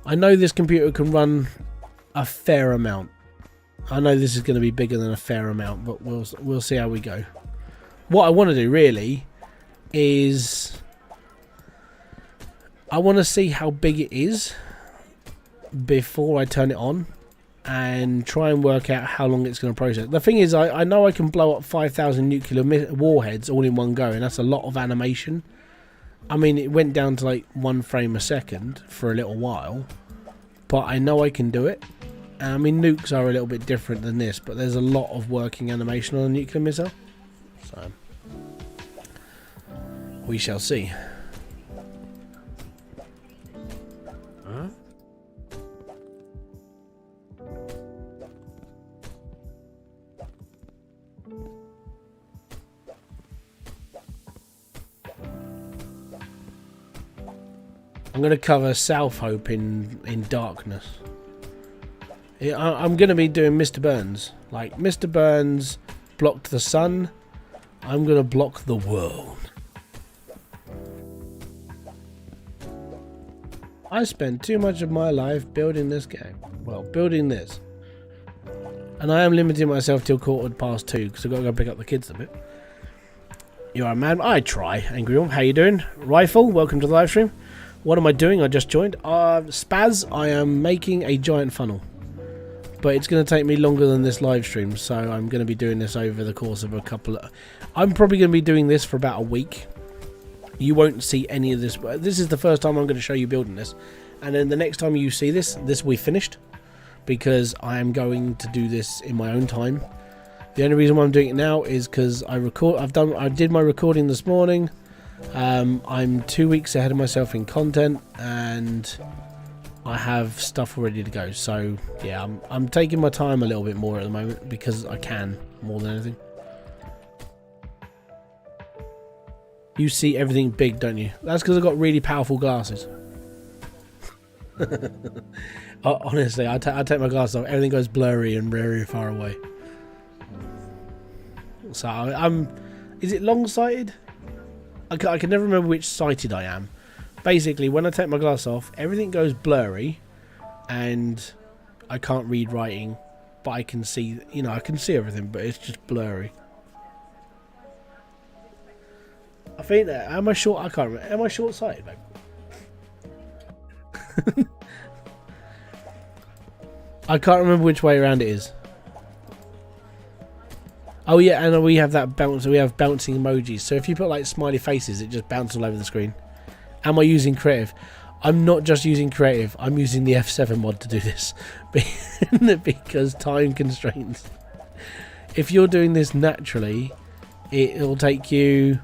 I know this computer can run a fair amount. I know this is going to be bigger than a fair amount, but we'll see how we go. What I want to do really is I want to see how big it is before I turn it on and try and work out how long it's going to process. The thing is, I know I can blow up 5,000 nuclear warheads all in one go, and that's a lot of animation. I mean, it went down to like 1 frame a second for a little while, but I know I can do it. I mean, nukes are a little bit different than this, but there's a lot of working animation on a nuclear missile. So we shall see. I'm going to cover South Hope in darkness. I'm going to be doing Mr. Burns. Like, Mr. Burns blocked the sun. I'm going to block the world. I spent too much of my life building this game. Well, building this. And I am limiting myself till 2:15 because I've got to go pick up the kids a bit. You are a man. I try. Angry Wolf, how you doing? Rifle, welcome to the live stream. What am I doing? I just joined. Spaz, I am making a giant funnel. But it's going to take me longer than this live stream, so I'm going to be doing this over the course of a couple of... I'm probably going to be doing this for about a week. You won't see any of this. This is the first time I'm going to show you building this. And then the next time you see this will be finished. Because I am going to do this in my own time. The only reason why I'm doing it now is because I did my recording this morning. I'm 2 weeks ahead of myself in content, and I have stuff ready to go. So yeah, I'm taking my time a little bit more at the moment because I can more than anything. You see everything big, don't you? That's because I've got really powerful glasses. Honestly, I take my glasses off. Everything goes blurry and very far away. So I'm. Is it long-sighted? I can never remember which sighted I am. Basically, when I take my glass off, everything goes blurry, and I can't read writing, but I can see. You know, I can see everything, but it's just blurry. I think that. Am I short? I can't remember. Am I short-sighted, babe? I can't remember which way around it is. Oh yeah, and we have that bounce. We have bouncing emojis. So if you put like smiley faces, it just bounces all over the screen. Am I using creative? I'm not just using creative. I'm using the F7 mod to do this because time constraints. If you're doing this naturally, it'll take you.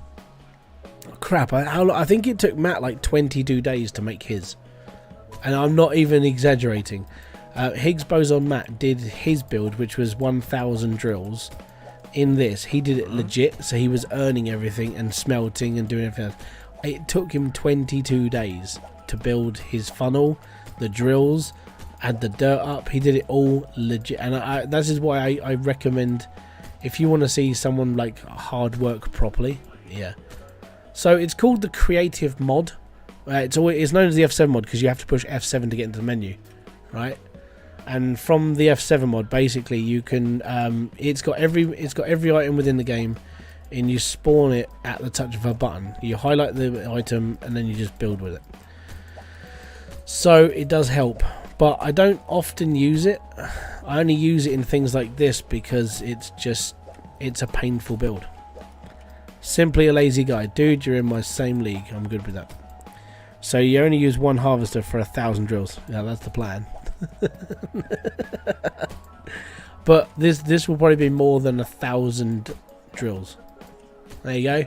Crap! I think it took Matt like 22 days to make his, and I'm not even exaggerating. Higgs Boson Matt did his build, which was 1,000 drills. In this, he did it legit, so he was earning everything and smelting and doing everything else. It took him 22 days to build his funnel, the drills, add the dirt up. He did it all legit, and this is why I recommend if you want to see someone like hard work properly. Yeah. So it's called the creative mod. It's known as the F7 mod because you have to push F7 to get into the menu, right? And from the F7 mod, basically you can it's got every item within the game, and you spawn it at the touch of a button. You highlight the item and then you just build with it. So it does help, but I don't often use it. I only use it in things like this because it's a painful build. Simply a lazy guy. Dude, you're in my same league. I'm good with that. So you only use one harvester for 1,000 drills. Yeah, that's the plan. But this will probably be more than 1,000 drills. There you go.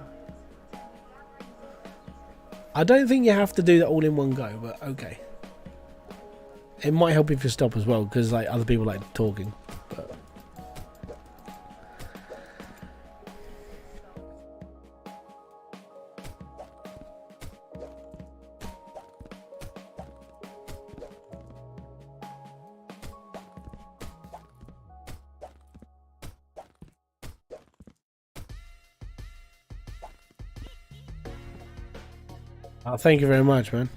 I don't think you have to do that all in one go, but okay. It might help if you stop as well, because like other people like talking. But oh, thank you very much, man.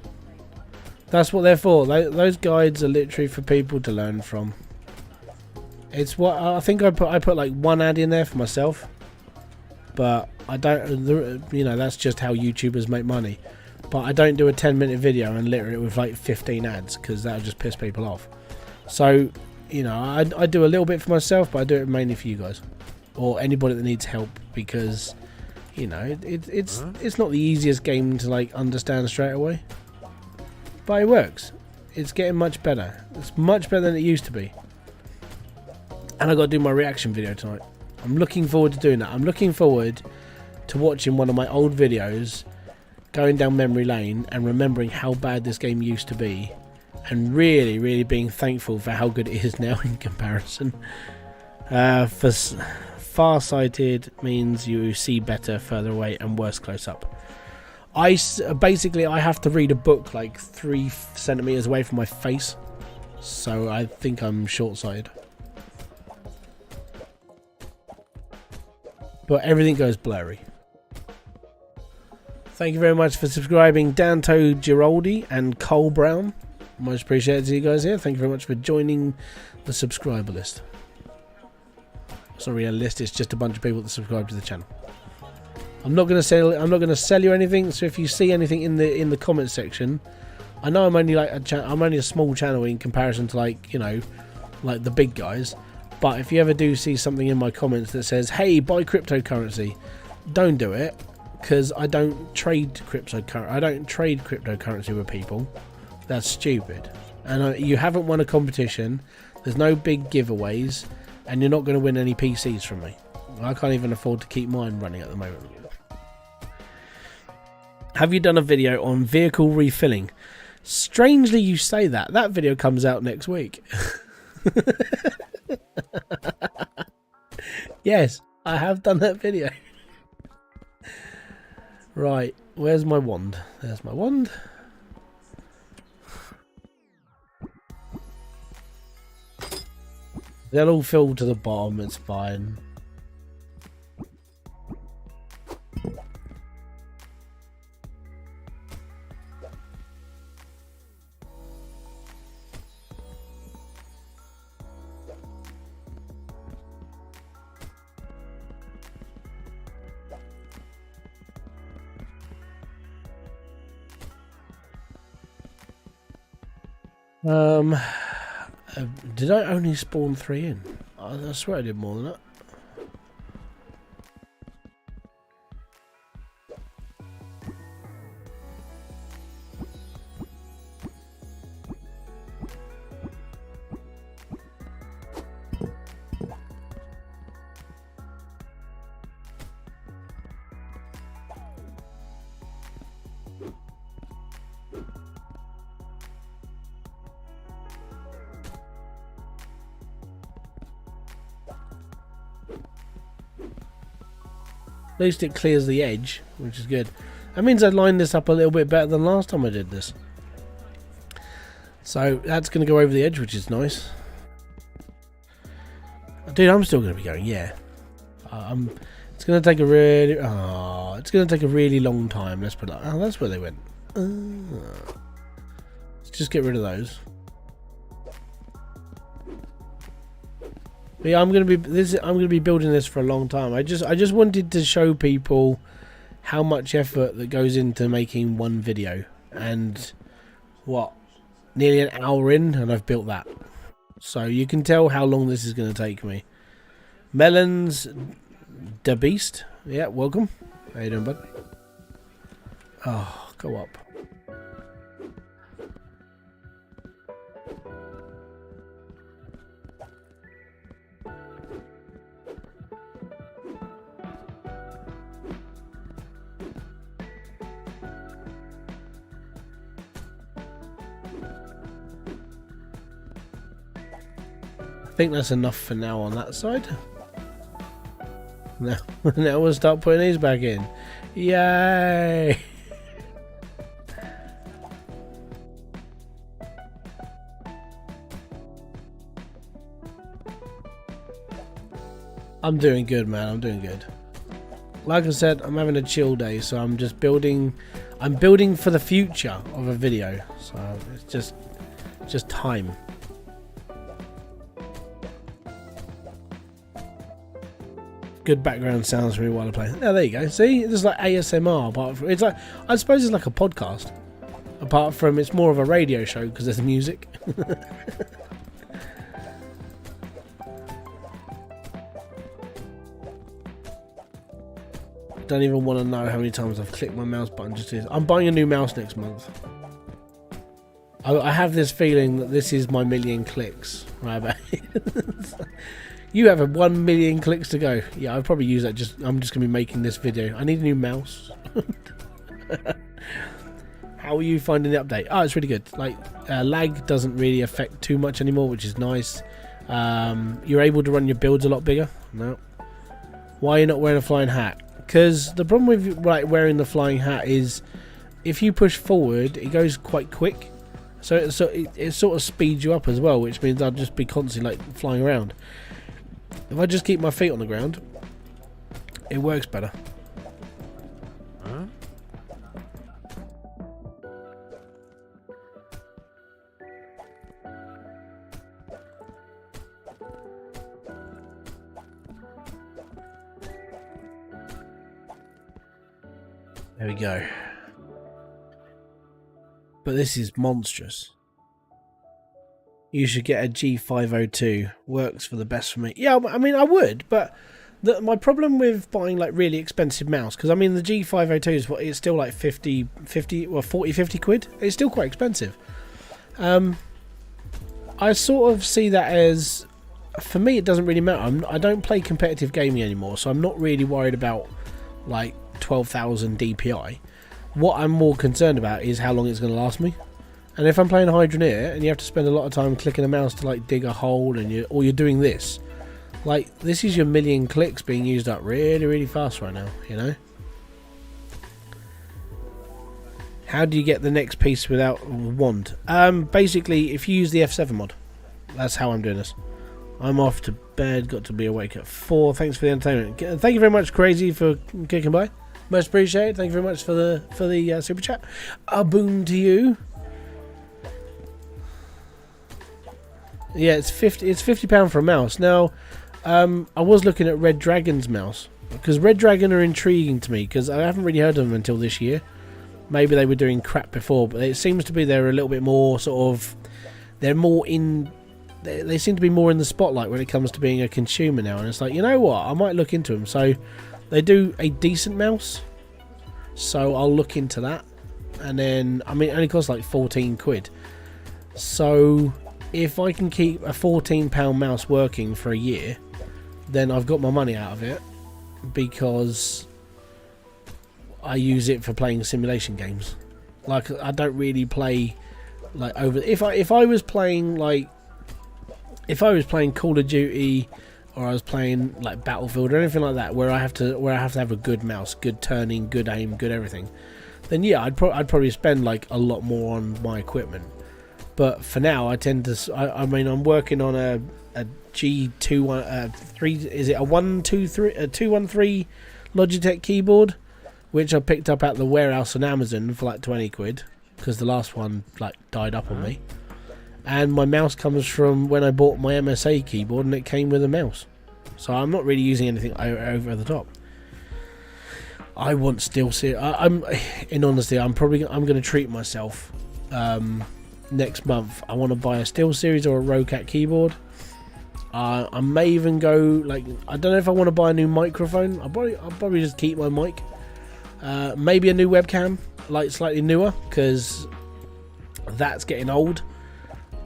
That's what they're for. Those guides are literally for people to learn from. It's what I think I put like one ad in there for myself, but I don't. You know, that's just how YouTubers make money. But I don't do a 10-minute video and litter it with like 15 ads because that'll just piss people off. So, you know, I do a little bit for myself, but I do it mainly for you guys or anybody that needs help because, you know, it's not the easiest game to like understand straight away, but it works. It's getting much better. It's much better than it used to be. And I got to do my reaction video tonight. I'm looking forward to doing that. I'm looking forward to watching one of my old videos, going down memory lane and remembering how bad this game used to be, and really, really being thankful for how good it is now in comparison. For far-sighted means you see better further away and worse close up. Basically I have to read a book like 3 centimeters away from my face, so I think I'm short-sighted. But everything goes blurry. Thank you very much for subscribing, Danto Giraldi and Cole Brown. Much appreciated to you guys here. Thank you very much for joining the subscriber list. Sorry, a list. It's just a bunch of people that subscribe to the channel. I'm not going to sell you anything. So if you see anything in the comment section, I know I'm only like I'm only a small channel in comparison to, like, you know, like the big guys. But if you ever do see something in my comments that says, "Hey, buy cryptocurrency," don't do it, because I don't trade cryptocurrency. I don't trade cryptocurrency with people. That's stupid. And you haven't won a competition. There's no big giveaways, and you're not going to win any PCs from me. I can't even afford to keep mine running at the moment. Have you done a video on vehicle refilling? Strangely, you say that. That video comes out next week. Yes, I have done that video. Right, where's my wand? There's my wand. They'll all fill to the bottom, it's fine. Did I only spawn 3 in? I swear I did more than that. At least it clears the edge, which is good. That means I lined this up a little bit better than last time I did this. So that's going to go over the edge, which is nice. Dude, I'm still going to be going, yeah. It's going to take a really... it's going to take a really long time. Let's put it... Oh, that's where they went. Let's just get rid of those. But yeah, I'm gonna be building this for a long time. I just wanted to show people how much effort that goes into making one video, and what, nearly an hour in, and I've built that. So you can tell how long this is going to take me. Melons, the Beast. Yeah, welcome. How you doing, bud? Oh, go up. I think that's enough for now on that side. Now we'll start putting these back in. Yay! I'm doing good, man. I'm doing good. Like I said, I'm having a chill day, so I'm just building. I'm building for the future of a video, so it's just time. Good background sounds for me while I play. Oh, there you go. See, it's like ASMR. Apart from, it's like, I suppose it's like a podcast. Apart from, it's more of a radio show because there's music. Don't even want to know how many times I've clicked my mouse button just to... I'm buying a new mouse next month. I have this feeling that this is my 1,000,000 clicks. Right, you have 1,000,000 clicks to go. Yeah, I'll probably use that. I'm just going to be making this video. I need a new mouse. How are you finding the update? Oh, it's really good. Like, lag doesn't really affect too much anymore, which is nice. You're able to run your builds a lot bigger. No. Why are you not wearing a flying hat? Because the problem with, like, wearing the flying hat is if you push forward, it goes quite quick. So it sort of speeds you up as well, which means I'll just be constantly like flying around. If I just keep my feet on the ground, it works better. There we go. But this is monstrous. You should get a G502. Works for the best for me. Yeah, I mean, I would, but my problem with buying like really expensive mouse, because I mean the G502 is what, it's still like 50 quid. It's still quite expensive. I sort of see that as, for me, it doesn't really matter. I don't play competitive gaming anymore, so I'm not really worried about like 12,000 DPI. What I'm more concerned about is how long it's going to last me. And if I'm playing hydroneer and you have to spend a lot of time clicking a mouse to like dig a hole, and you're doing this, like this is your million clicks being used up really fast right now, you know. How do you get the next piece without wand? Basically, if you use the F7 mod, that's how I'm doing this. I'm off to bed. Got to be awake at 4. Thanks for the entertainment. Thank you very much, Crazy, for kicking by. Most appreciated. Thank you very much for the super chat. A boon to you. Yeah, it's £50 for a mouse. Now, I was looking at Red Dragon's mouse, because Red Dragon are intriguing to me, because I haven't really heard of them until this year. Maybe they were doing crap before, but it seems to be they're a little bit more sort of, they're more in, they seem to be more in the spotlight when it comes to being a consumer now. And it's like, you know what, I might look into them. So they do a decent mouse, so I'll look into that. And then, I mean, it only costs like 14 quid. So if I can keep a £14 mouse working for a year, then I've got my money out of it, because I use it for playing simulation games. Like, I don't really play like over. If I was playing like, if I was playing Call of Duty, or I was playing like Battlefield or anything like that, where I have to have a good mouse, good turning, good aim, good everything, then yeah, I'd probably spend like a lot more on my equipment. But for now, I tend to. I mean, I'm working on a G213. Is it a 213 Logitech keyboard, which I picked up at the warehouse on Amazon for like 20 quid, because the last one like died up on me. And my mouse comes from when I bought my MSA keyboard, and it came with a mouse. So I'm not really using anything over the top. I want SteelSeries. I'm in honesty, I'm going to treat myself. Next month, I want to buy a SteelSeries or a Rocat keyboard. I may even go like, I don't know if I want to buy a new microphone. I'll probably just keep my mic. Maybe a new webcam, like slightly newer, because that's getting old.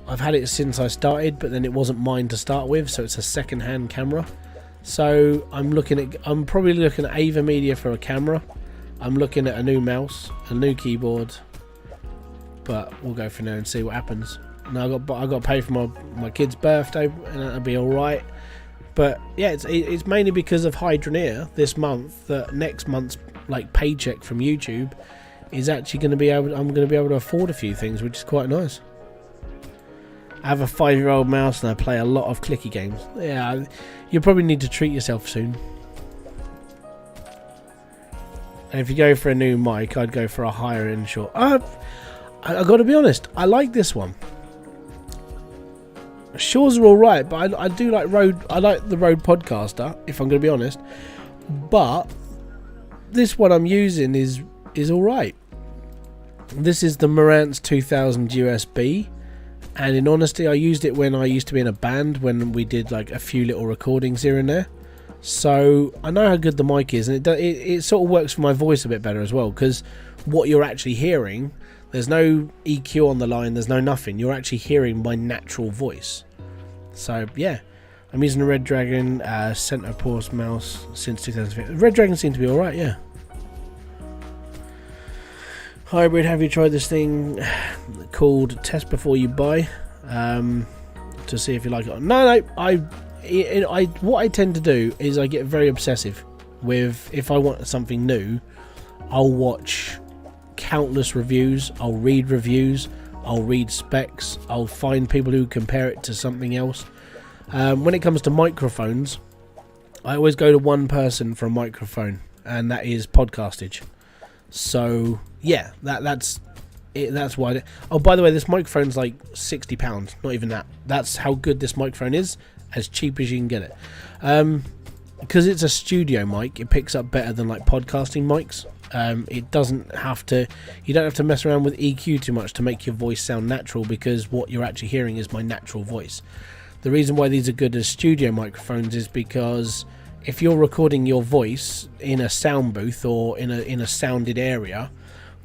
I've had it since I started, but then it wasn't mine to start with, so it's a second-hand camera. So I'm probably looking at Ava Media for a camera. I'm looking at a new mouse, a new keyboard, but we'll go from there and see what happens. Now I got to pay for my kid's birthday, and that'll be all right. But yeah, it's mainly because of hydroneer this month that next month's like paycheck from YouTube is actually going to be able. I'm going to be able to afford a few things, which is quite nice. I have a 5-year-old mouse and I play a lot of clicky games. Yeah, you probably need to treat yourself soon. And if you go for a new mic, I'd go for a higher end short. I got to be honest, I like this one. Shores are all right, but I do like Rode. I like the Rode Podcaster, if I'm going to be honest. But this one I'm using is all right. This is the Marantz 2000 USB, and in honesty, I used it when I used to be in a band, when we did like a few little recordings here and there. So I know how good the mic is, and it sort of works for my voice a bit better as well, because what you're actually hearing, there's no EQ on the line, there's no nothing. You're actually hearing my natural voice. So yeah, I'm using a Red Dragon center pause mouse since 2015. Red Dragon seems to be alright, yeah. Hybrid, have you tried this thing called Test Before You Buy to see if you like it? No, what I tend to do is I get very obsessive with, if I want something new, I'll watch countless reviews, I'll read reviews, I'll read specs, I'll find people who compare it to something else. When it comes to microphones, I always go to one person for a microphone, and that is Podcastage. So yeah, that's it. That's why. Oh, by the way, this microphone's like £60. Not even that. That's how good this microphone is. As cheap as you can get it. Because it's a studio mic, it picks up better than like podcasting mics. It doesn't have to. You don't have to mess around with EQ too much to make your voice sound natural, because what you're actually hearing is my natural voice. The reason why these are good as studio microphones is because if you're recording your voice in a sound booth or in a sounded area,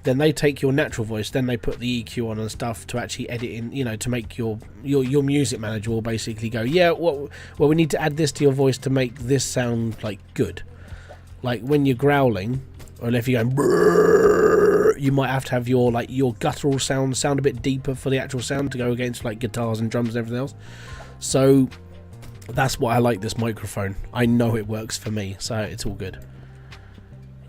then they take your natural voice, then they put the EQ on and stuff to actually edit in, you know, to make your music manager will basically go, yeah, well, we need to add this to your voice to make this sound like good. Like when you're growling, or if you're going brrr, you might have to have your guttural sound a bit deeper for the actual sound to go against like guitars and drums and everything else. So that's why I like this microphone. I know it works for me, so it's all good.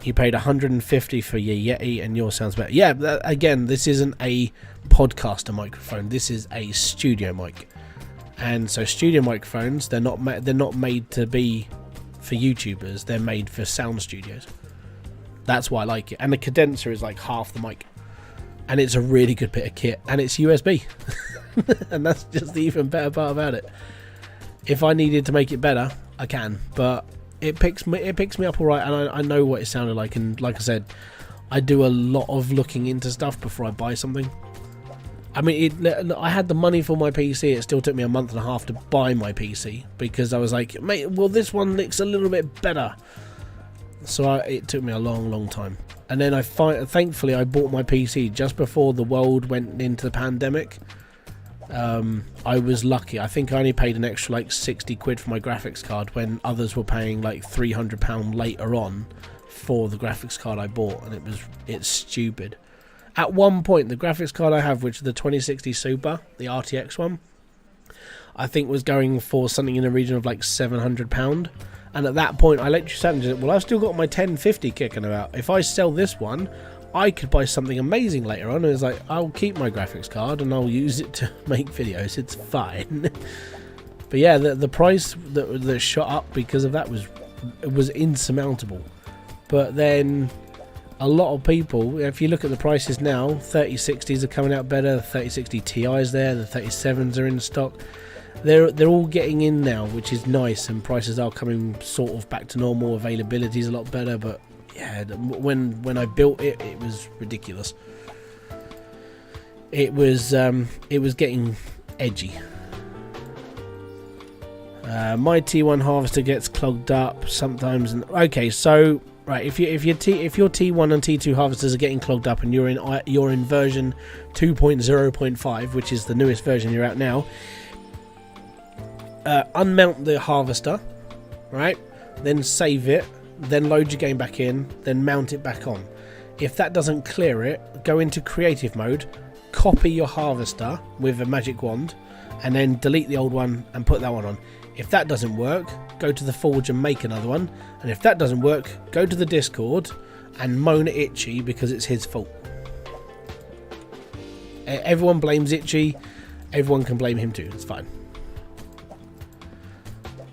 You paid $150 for your Yeti and yours sounds better. Yeah, again, this isn't a podcaster microphone. This is a studio mic. And so studio microphones, they're not made to be for YouTubers. They're made for sound studios. That's why I like it. And the condenser is like half the mic. And it's a really good bit of kit. And it's USB. And that's just the even better part about it. If I needed to make it better, I can. But it picks me up all right, and I know what it sounded like. And like I said, I do a lot of looking into stuff before I buy something. I mean, I had the money for my PC. It still took me a month and a half to buy my PC because I was like, mate, well, this one looks a little bit better. So it took me a long time. And then thankfully I bought my PC just before the world went into the pandemic. I was lucky. I think I only paid an extra like 60 quid for my graphics card when others were paying like £300 later on for the graphics card I bought, and it's stupid. At one point, the graphics card I have, which is the 2060 Super, the RTX one, I think was going for something in the region of like £700. And at that point, I let you sat and said, well, I've still got my 1050 kicking about. If I sell this one, I could buy something amazing later on. And it's like, I'll keep my graphics card and I'll use it to make videos. It's fine. But yeah, the price that shot up because of that was insurmountable. But then a lot of people, if you look at the prices now, 3060s are coming out better, the 3060 Ti's there, the 37s are in stock. They're all getting in now, which is nice, and prices are coming sort of back to normal. Availability is a lot better, but yeah, when I built it, it was ridiculous. It was getting edgy. My T1 harvester gets clogged up sometimes. Okay, so right, if your T1 and T2 harvesters are getting clogged up, and you're in version 2.0.5, which is the newest version you're at now. Unmount the harvester, right? Then save it, then load your game back in, then mount it back on. If that doesn't clear it, go into creative mode, copy your harvester with a magic wand, and then delete the old one and put that one on. If that doesn't work, go to the forge and make another one. And if that doesn't work, go to the Discord and moan at Itchy because it's his fault. Everyone blames Itchy, everyone can blame him too, it's fine.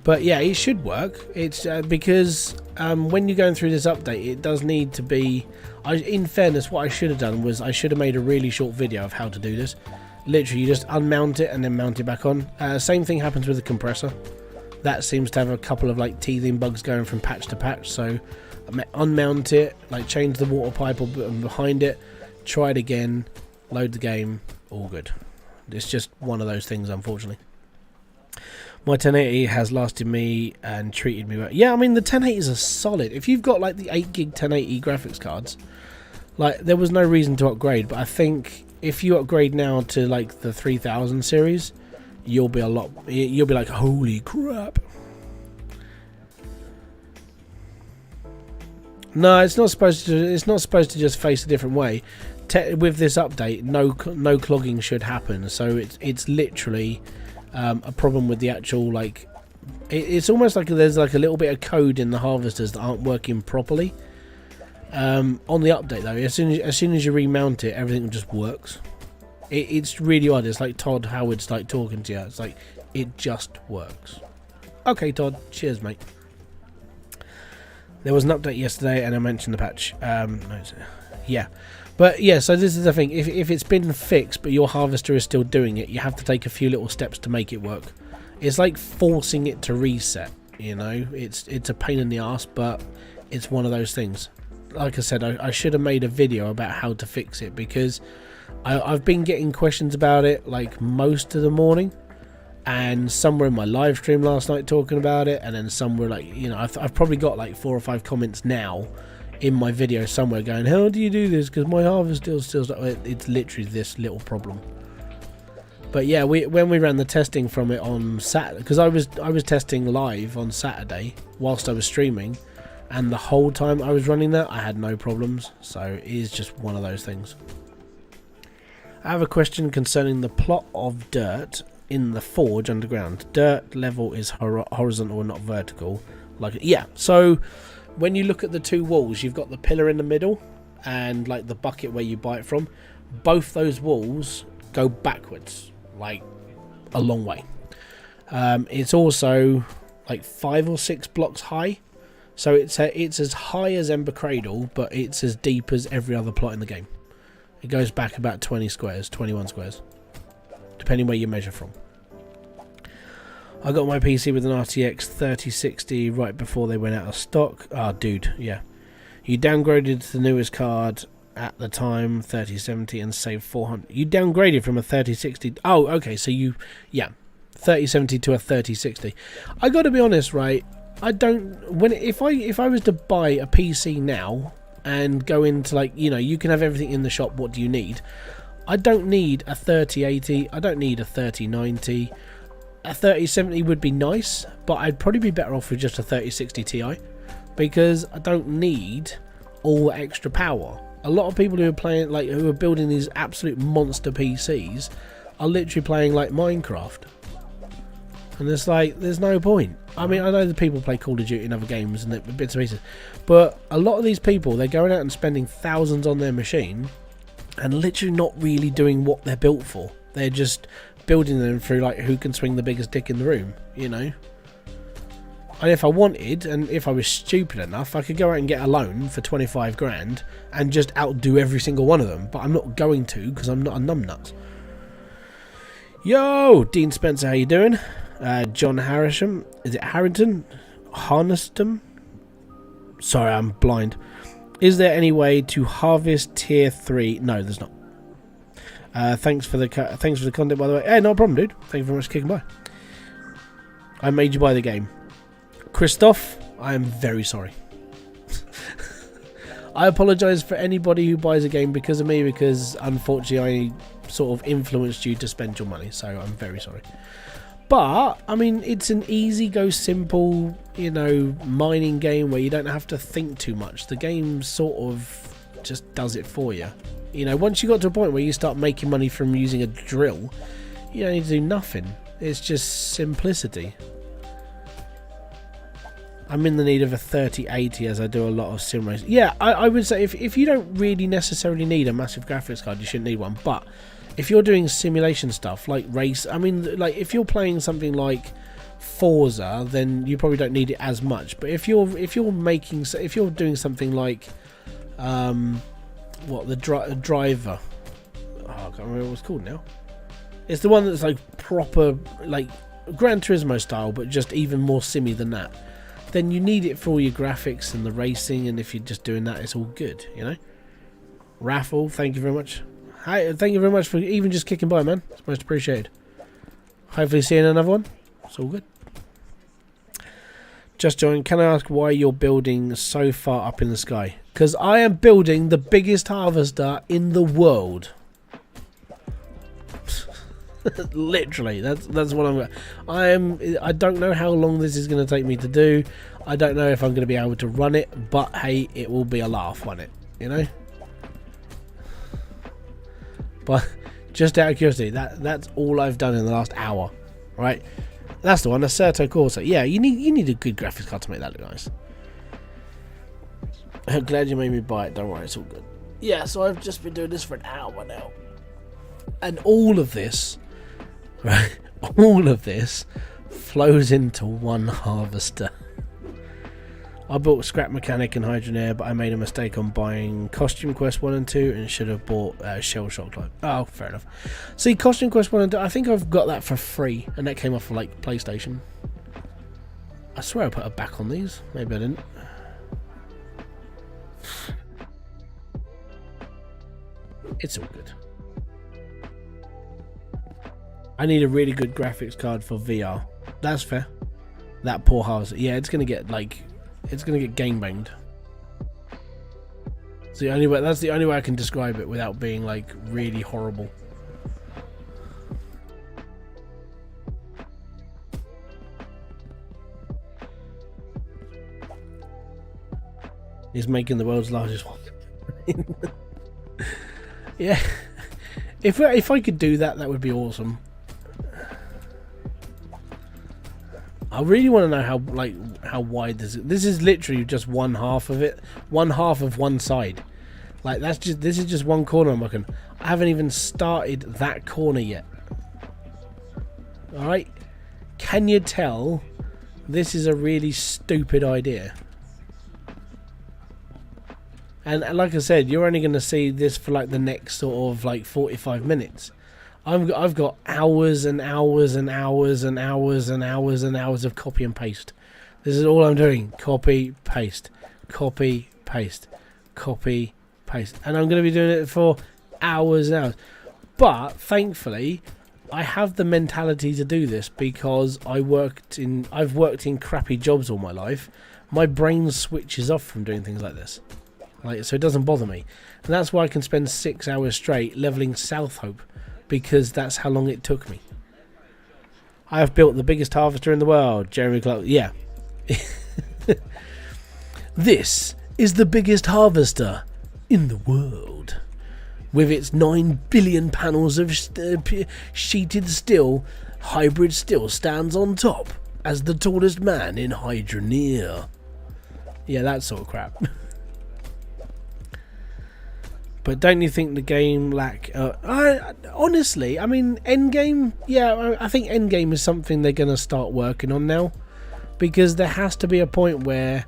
But yeah, it should work. It's because when you're going through this update, it does need to be... in fairness, what I should have done was I should have made a really short video of how to do this. Literally, you just unmount it and then mount it back on. Same thing happens with the compressor. That seems to have a couple of like teething bugs going from patch to patch. So unmount it, like change the water pipe behind it, try it again, load the game, all good. It's just one of those things, unfortunately. My 1080 has lasted me and treated me well. Yeah, I mean, the 1080s are solid. If you've got like the 8 gig 1080 graphics cards, like there was no reason to upgrade. But I think if you upgrade now to like the 3000 series, you'll be like, holy crap. No, it's not supposed to just face a different way. With this update, no clogging should happen. So it's literally a problem with the actual, like, it's almost like there's like a little bit of code in the harvesters that aren't working properly. On the update though, as soon as you remount it, everything just works. It's really odd. It's like Todd Howard's like talking to you. It's like, it just works. Okay, Todd. Cheers, mate. There was an update yesterday, and I mentioned the patch. Yeah. But yeah, so this is the thing. If it's been fixed, but your harvester is still doing it, you have to take a few little steps to make it work. It's like forcing it to reset, you know? It's a pain in the ass, but it's one of those things. Like I said, I should have made a video about how to fix it, because I've been getting questions about it like most of the morning, and some were in my live stream last night talking about it, and then some were like, you know, I've probably got like 4 or 5 comments now in my video somewhere going, how do you do this, because my Hybridsteel still, it's literally this little problem. But yeah, when we ran the testing from it on Saturday, because I was testing live on Saturday whilst I was streaming, and the whole time I was running that I had no problems. So it is just one of those things. I have a question concerning the plot of dirt in the forge underground. Dirt level is horizontal and not vertical. Like, yeah, so when you look at the 2 walls, you've got the pillar in the middle and like the bucket where you buy it from. Both those walls go backwards, like a long way. It's also like 5 or 6 blocks high, so it's as high as Ember Cradle, but it's as deep as every other plot in the game. It goes back about 20 squares, 21 squares, depending where you measure from. I got my PC with an RTX 3060 right before they went out of stock. Ah, dude, yeah. You downgraded to the newest card at the time, 3070, and saved 400. You downgraded from a 3060. Oh, okay, so you, yeah, 3070 to a 3060. I got to be honest, right? I don't. If I was to buy a PC now and go into, like, you know, you can have everything in the shop. What do you need? I don't need a 3080. I don't need a 3090. A 3070 would be nice, but I'd probably be better off with just a 3060 Ti, because I don't need all the extra power. A lot of people who are playing, like, who are building these absolute monster PCs are literally playing like Minecraft, and it's like, there's no point. I mean, I know that people play Call of Duty and other games and bits and pieces, but a lot of these people, they're going out and spending thousands on their machine and literally not really doing what they're built for. They're just building them through like who can swing the biggest dick in the room, you know. And if I wanted, and if I was stupid enough, I could go out and get a loan for 25 grand and just outdo every single one of them, but I'm not going to, because I'm not a numbnut. Yo, Dean Spencer, how you doing? John Harrison, is it Harrington? Harneston? Sorry, I'm blind. Is there any way to harvest tier 3? No, there's not. Thanks for the content, by the way. Hey, no problem, dude. Thank you very much for kicking by. I made you buy the game. Christoph, I am very sorry. I apologise for anybody who buys a game because of me, because unfortunately I sort of influenced you to spend your money, so I'm very sorry. But, I mean, it's an easy, go simple, you know, mining game where you don't have to think too much. The game sort of just does it for you. You know, once you got to a point where you start making money from using a drill, you don't need to do nothing. It's just simplicity. I'm in the need of a 3080 as I do a lot of sim racing. Yeah, I would say if you don't really necessarily need a massive graphics card, you shouldn't need one. But if you're doing simulation stuff like race, I mean, like if you're playing something like Forza, then you probably don't need it as much. But if you're doing something like what, the driver, oh, I can't remember what it's called now. It's the one that's like proper, like Gran Turismo style, but just even more simmy than that. Then you need it for all your graphics and the racing, and if you're just doing that, it's all good, you know. Raffle, thank you very much. Hi, thank you very much for even just kicking by, man. It's most appreciated. Hopefully seeing another one. It's all good. Just joined. Can I ask why you're building so far up in the sky? Because I am building the biggest harvester in the world. Literally, that's what I don't know how long this is going to take me to do. I don't know if I'm going to be able to run it, but hey, it will be a laugh on it, you know. But just out of curiosity, that's all I've done in the last hour, right? That's the one, the Certo Corsa. Yeah, you need a good graphics card to make that look nice. I'm glad you made me buy it. Don't worry, it's all good. Yeah, so I've just been doing this for an hour now. And all of this, right, all of this flows into one harvester. I bought Scrap Mechanic and Hydroneer, but I made a mistake on buying Costume Quest 1 and 2 and should have bought Shell Shock Light. Oh, fair enough. See, Costume Quest 1 and 2, I think I've got that for free, and that came off of, like, PlayStation. I swear I put a back on these. Maybe I didn't. It's all good. I need a really good graphics card for VR. That's fair. That poor harvester. Yeah, it's gonna get like, it's gonna get gangbanged. It's the only way. That's the only way I can describe it without being like really horrible. Is making the world's largest one. Yeah, if I could do that, that would be awesome. I really want to know how wide this is. This is literally just one half of it, one half of one side. Like this is just one corner I'm looking. I haven't even started that corner yet. All right, can you tell? This is a really stupid idea. And like I said, you're only going to see this for like the next sort of like 45 minutes. I've got hours and hours and hours and hours and hours and hours of copy and paste. This is all I'm doing. Copy, paste, copy, paste, copy, paste. And I'm going to be doing it for hours and hours. But thankfully, I have the mentality to do this because I've worked in crappy jobs all my life. My brain switches off from doing things like this. So it doesn't bother me. And that's why I can spend 6 hours straight leveling South Hope, because that's how long it took me. I have built the biggest harvester in the world. Jeremy Clark. Yeah. This is the biggest harvester in the world. With its 9 billion panels of sheeted steel, Hybridsteel stands on top as the tallest man in hydroneer. Yeah, that sort of crap. But don't you think the game honestly, I mean, Endgame, yeah, I think Endgame is something they're going to start working on now. Because there has to be a point where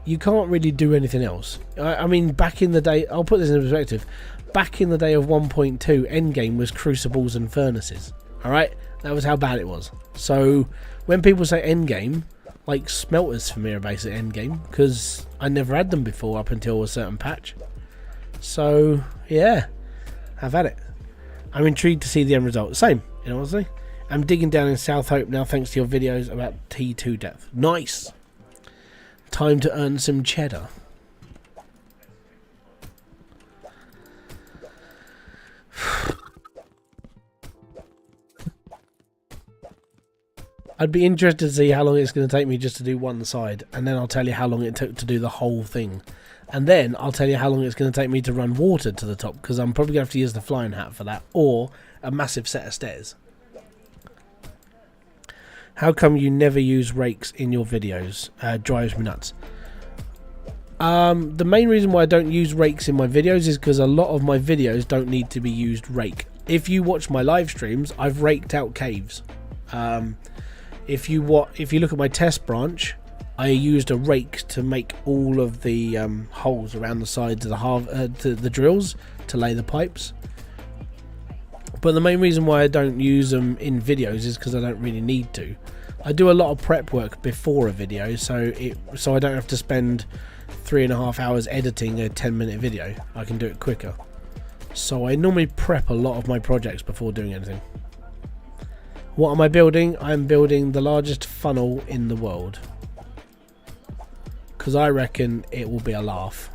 you can't really do anything else. I mean, back in the day, I'll put this in perspective. Back in the day of 1.2, Endgame was crucibles and furnaces. Alright? That was how bad it was. So, when people say Endgame, like smelters for me are basically Endgame. Because I never had them before up until a certain patch. So, yeah, have at it. I'm intrigued to see the end result. Same, you know what I'm saying? I'm digging down in South Hope now thanks to your videos about T2 depth. Nice! Time to earn some cheddar. I'd be interested to see how long it's going to take me just to do one side, and then I'll tell you how long it took to do the whole thing. And then I'll tell you how long it's going to take me to run water to the top, because I'm probably going to have to use the flying hat for that, or a massive set of stairs. How come you never use rakes in your videos? Drives me nuts. The main reason why I don't use rakes in my videos is because a lot of my videos don't need to be used rake. If you watch my live streams, I've raked out caves. If you look at my test branch, I used a rake to make all of the holes around the sides of the drills to lay the pipes. But the main reason why I don't use them in videos is because I don't really need to. I do a lot of prep work before a video, so I don't have to spend 3.5 hours editing a 10-minute video. I can do it quicker. So I normally prep a lot of my projects before doing anything. What am I building? I'm building the largest funnel in the world. Because I reckon it will be a laugh.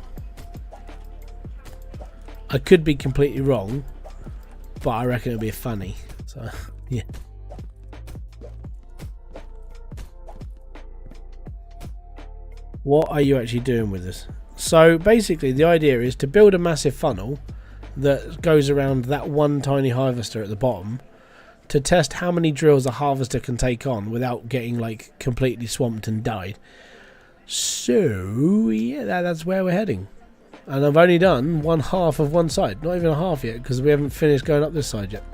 I could be completely wrong, but I reckon it'll be funny. So, yeah. What are you actually doing with this? So basically the idea is to build a massive funnel that goes around that one tiny harvester at the bottom to test how many drills a harvester can take on without getting like completely swamped and died. So yeah, that's where we're heading. And I've only done one half of one side. Not even a half yet, because we haven't finished going up this side yet.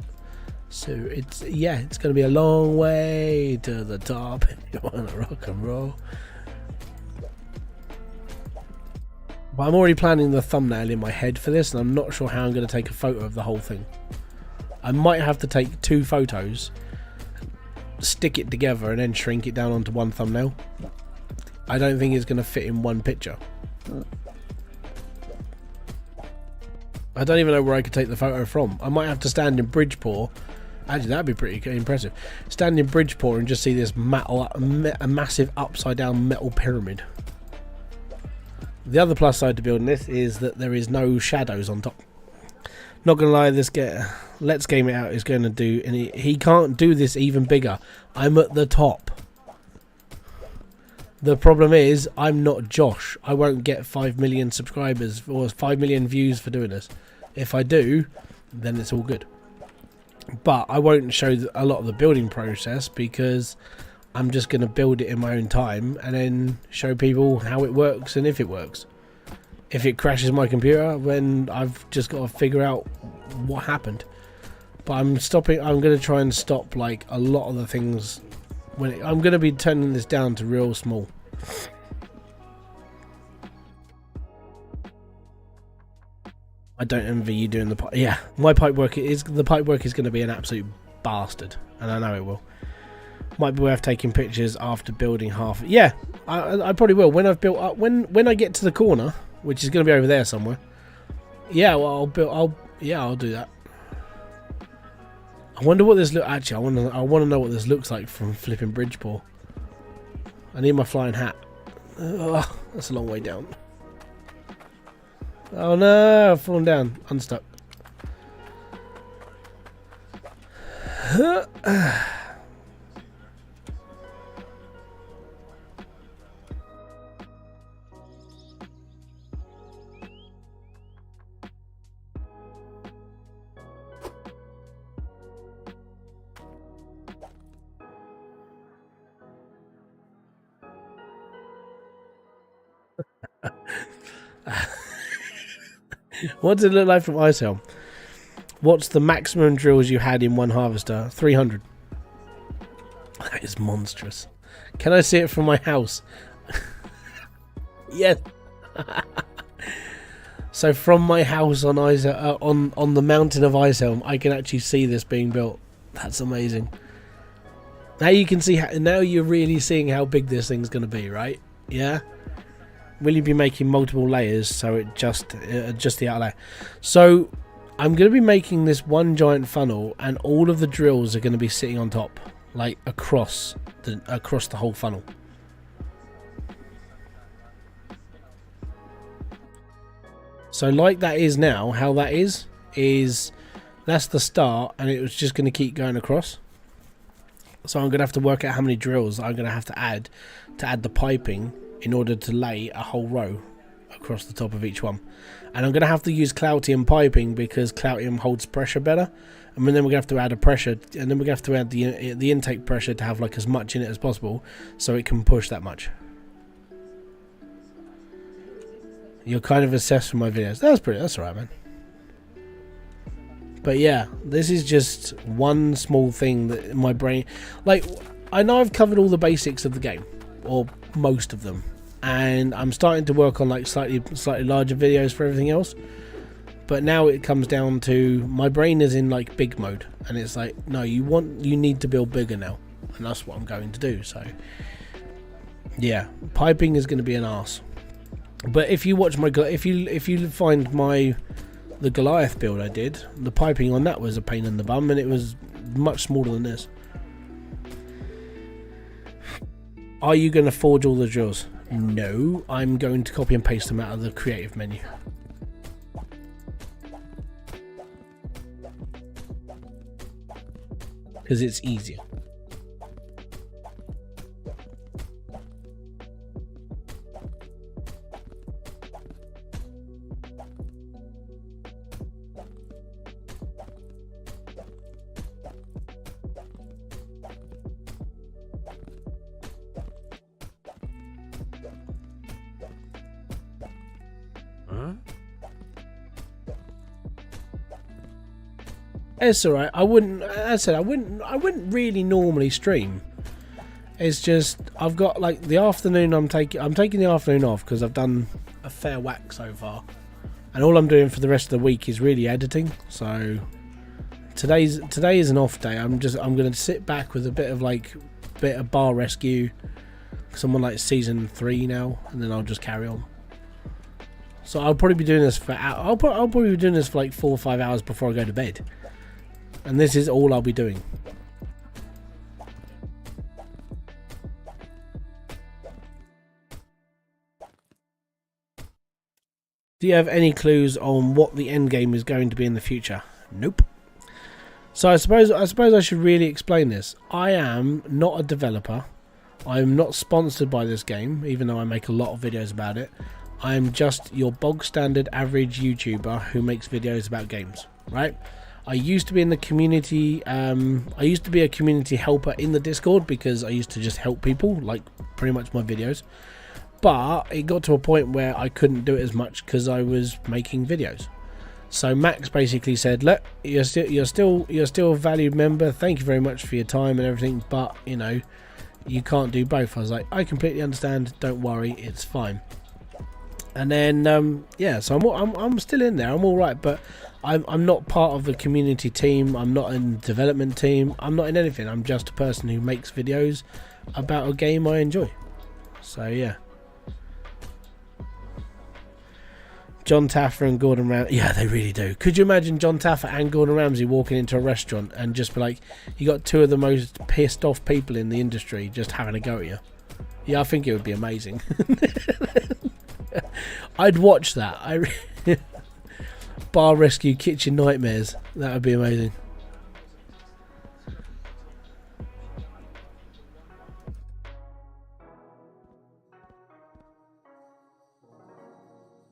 So it's, yeah, it's going to be a long way to the top if you want to rock and roll. But I'm already planning the thumbnail in my head for this, and I'm not sure how I'm going to take a photo of the whole thing. I might have to take 2 photos, stick it together, and then shrink it down onto one thumbnail. I don't think it's going to fit in one picture. I don't even know where I could take the photo from. I might have to stand in Bridgeport. Actually, that'd be pretty impressive. Stand in Bridgeport and just see this a massive upside down metal pyramid. The other plus side to building this is that there is no shadows on top. Not gonna lie, this Let's Game It Out is going to do, and he can't do this even bigger. I'm at the top. The problem is, I'm not Josh. I won't get 5 million subscribers or 5 million views for doing this. If I do, then it's all good. But I won't show a lot of the building process because I'm just going to build it in my own time and then show people how it works and if it works. If it crashes my computer, then I've just got to figure out what happened. But I'm going to try and stop like a lot of the things. I'm going to be turning this down to real small. I don't envy you doing the pipe. Yeah, my pipe work is going to be an absolute bastard, and I know it will. Might be worth taking pictures after building half. Yeah, I probably will when I've built up. When I get to the corner, which is going to be over there somewhere. Yeah, well, I'll do that. I wonder what this look. Actually, I want to know what this looks like from flipping Bridgeport. I need my flying hat. Ugh, that's a long way down. Oh no, I've fallen down. Unstuck. What does it look like from ISL? What's the maximum drills you had in one harvester? 300. That is monstrous. Can I see it from my house? Yes. So from my house on on the mountain of Icehelm, I can actually see this being built. That's amazing. Now you can see now you're really seeing how big this thing's going to be, right? Yeah. Will you be making multiple layers so it just the outlay? So I'm going to be making this one giant funnel, and all of the drills are going to be sitting on top, like across the whole funnel. So like that is now, how that is that's the start, and it was just going to keep going across. So I'm going to have to work out how many drills I'm going to have to add the piping in order to lay a whole row across the top of each one. And I'm going to have to use Cloutium piping because Cloutium holds pressure better. And then we're going to have to add a pressure, and then we're going to have to add the intake pressure to have like as much in it as possible so it can push that much. You're kind of obsessed with my videos. That's alright, man. But yeah, this is just one small thing that in my brain, like, I know I've covered all the basics of the game, or most of them, and I'm starting to work on like slightly larger videos for everything else. But now it comes down to my brain is in like big mode, and it's like, no, you need to build bigger now, and that's what I'm going to do. So yeah, piping is going to be an arse. But if you watch my if you find the Goliath build I did, the piping on that was a pain in the bum, and it was much smaller than this. Are you going to forge all the drills? No, I'm going to copy and paste them out of the creative menu. Because it's easier. It's alright. I wouldn't. As I said, I wouldn't really normally stream. It's just I've got like the afternoon. I'm taking the afternoon off because I've done a fair whack so far, and all I'm doing for the rest of the week is really editing. So today is an off day. I'm going to sit back with a bit of bar rescue. Someone like season 3 now, and then I'll just carry on. So I'll probably be doing this for I'll probably be doing this for like 4 or 5 hours before I go to bed, and this is all I'll be doing. Do you have any clues on what the end game is going to be in the future? Nope. So I suppose I should really explain this. I am not a developer. I'm not sponsored by this game, even though I make a lot of videos about it. I am just your bog standard average YouTuber who makes videos about games, right? I used to be in the community. I used to be a community helper in the Discord because I used to just help people, like pretty much my videos. But it got to a point where I couldn't do it as much because I was making videos. So Max basically said, "Look, you're still a valued member. Thank you very much for your time and everything, but you know, you can't do both." I was like, "I completely understand. Don't worry, it's fine." And then yeah, so I'm still in there. I'm all right, but I'm not part of the community team. I'm not in the development team. I'm not in anything. I'm just a person who makes videos about a game I enjoy. So yeah. John Taffer and Gordon Ramsay. Yeah, they really do. Could you imagine John Taffer and Gordon Ramsay walking into a restaurant and just be like, you got two of the most pissed off people in the industry just having a go at you? Yeah, I think it would be amazing. I'd watch that. Bar rescue kitchen nightmares. That would be amazing.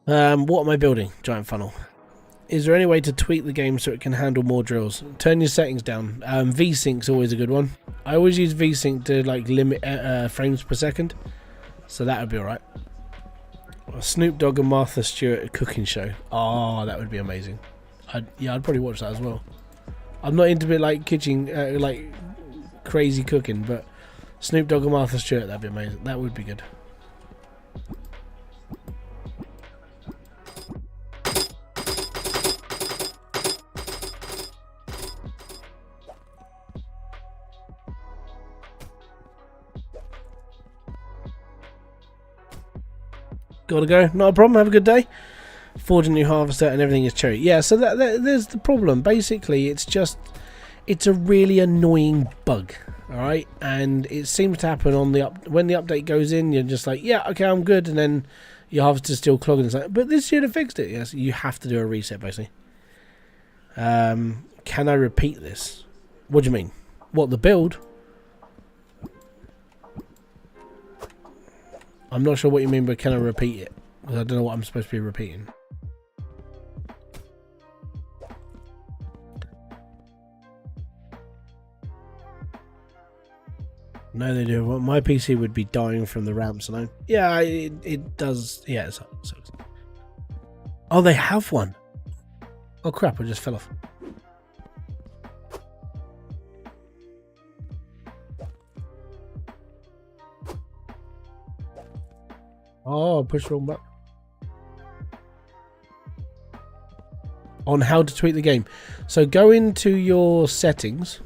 What am I building? Giant funnel. Is there any way to tweak the game so it can handle more drills? Turn your settings down. VSync's always a good one. I always use VSync to like limit frames per second, so that would be alright. Snoop Dogg and Martha Stewart cooking show. Oh, that would be amazing. I'd probably watch that as well. I'm not into bit like kitchen, like crazy cooking, but Snoop Dogg and Martha Stewart, that'd be amazing. That would be good. Gotta go. Not a problem. Have a good day. Forge a new harvester and everything is cherry. Yeah, so there's the problem. Basically, it's a really annoying bug. Alright? And it seems to happen on when the update goes in, you're just like, yeah, okay, I'm good. And then your harvester's still clogging. It's like, but this should have fixed it. Yes, you have to do a reset, basically. Can I repeat this? What do you mean? What, the build? I'm not sure what you mean, but can I repeat it? Because I don't know what I'm supposed to be repeating. No, they do. Well, my PC would be dying from the ramps alone. Yeah, it does. Yeah, it sucks. Oh, they have one. Oh crap! I just fell off. Oh, push the wrong button. On how to tweak the game. So go into your settings,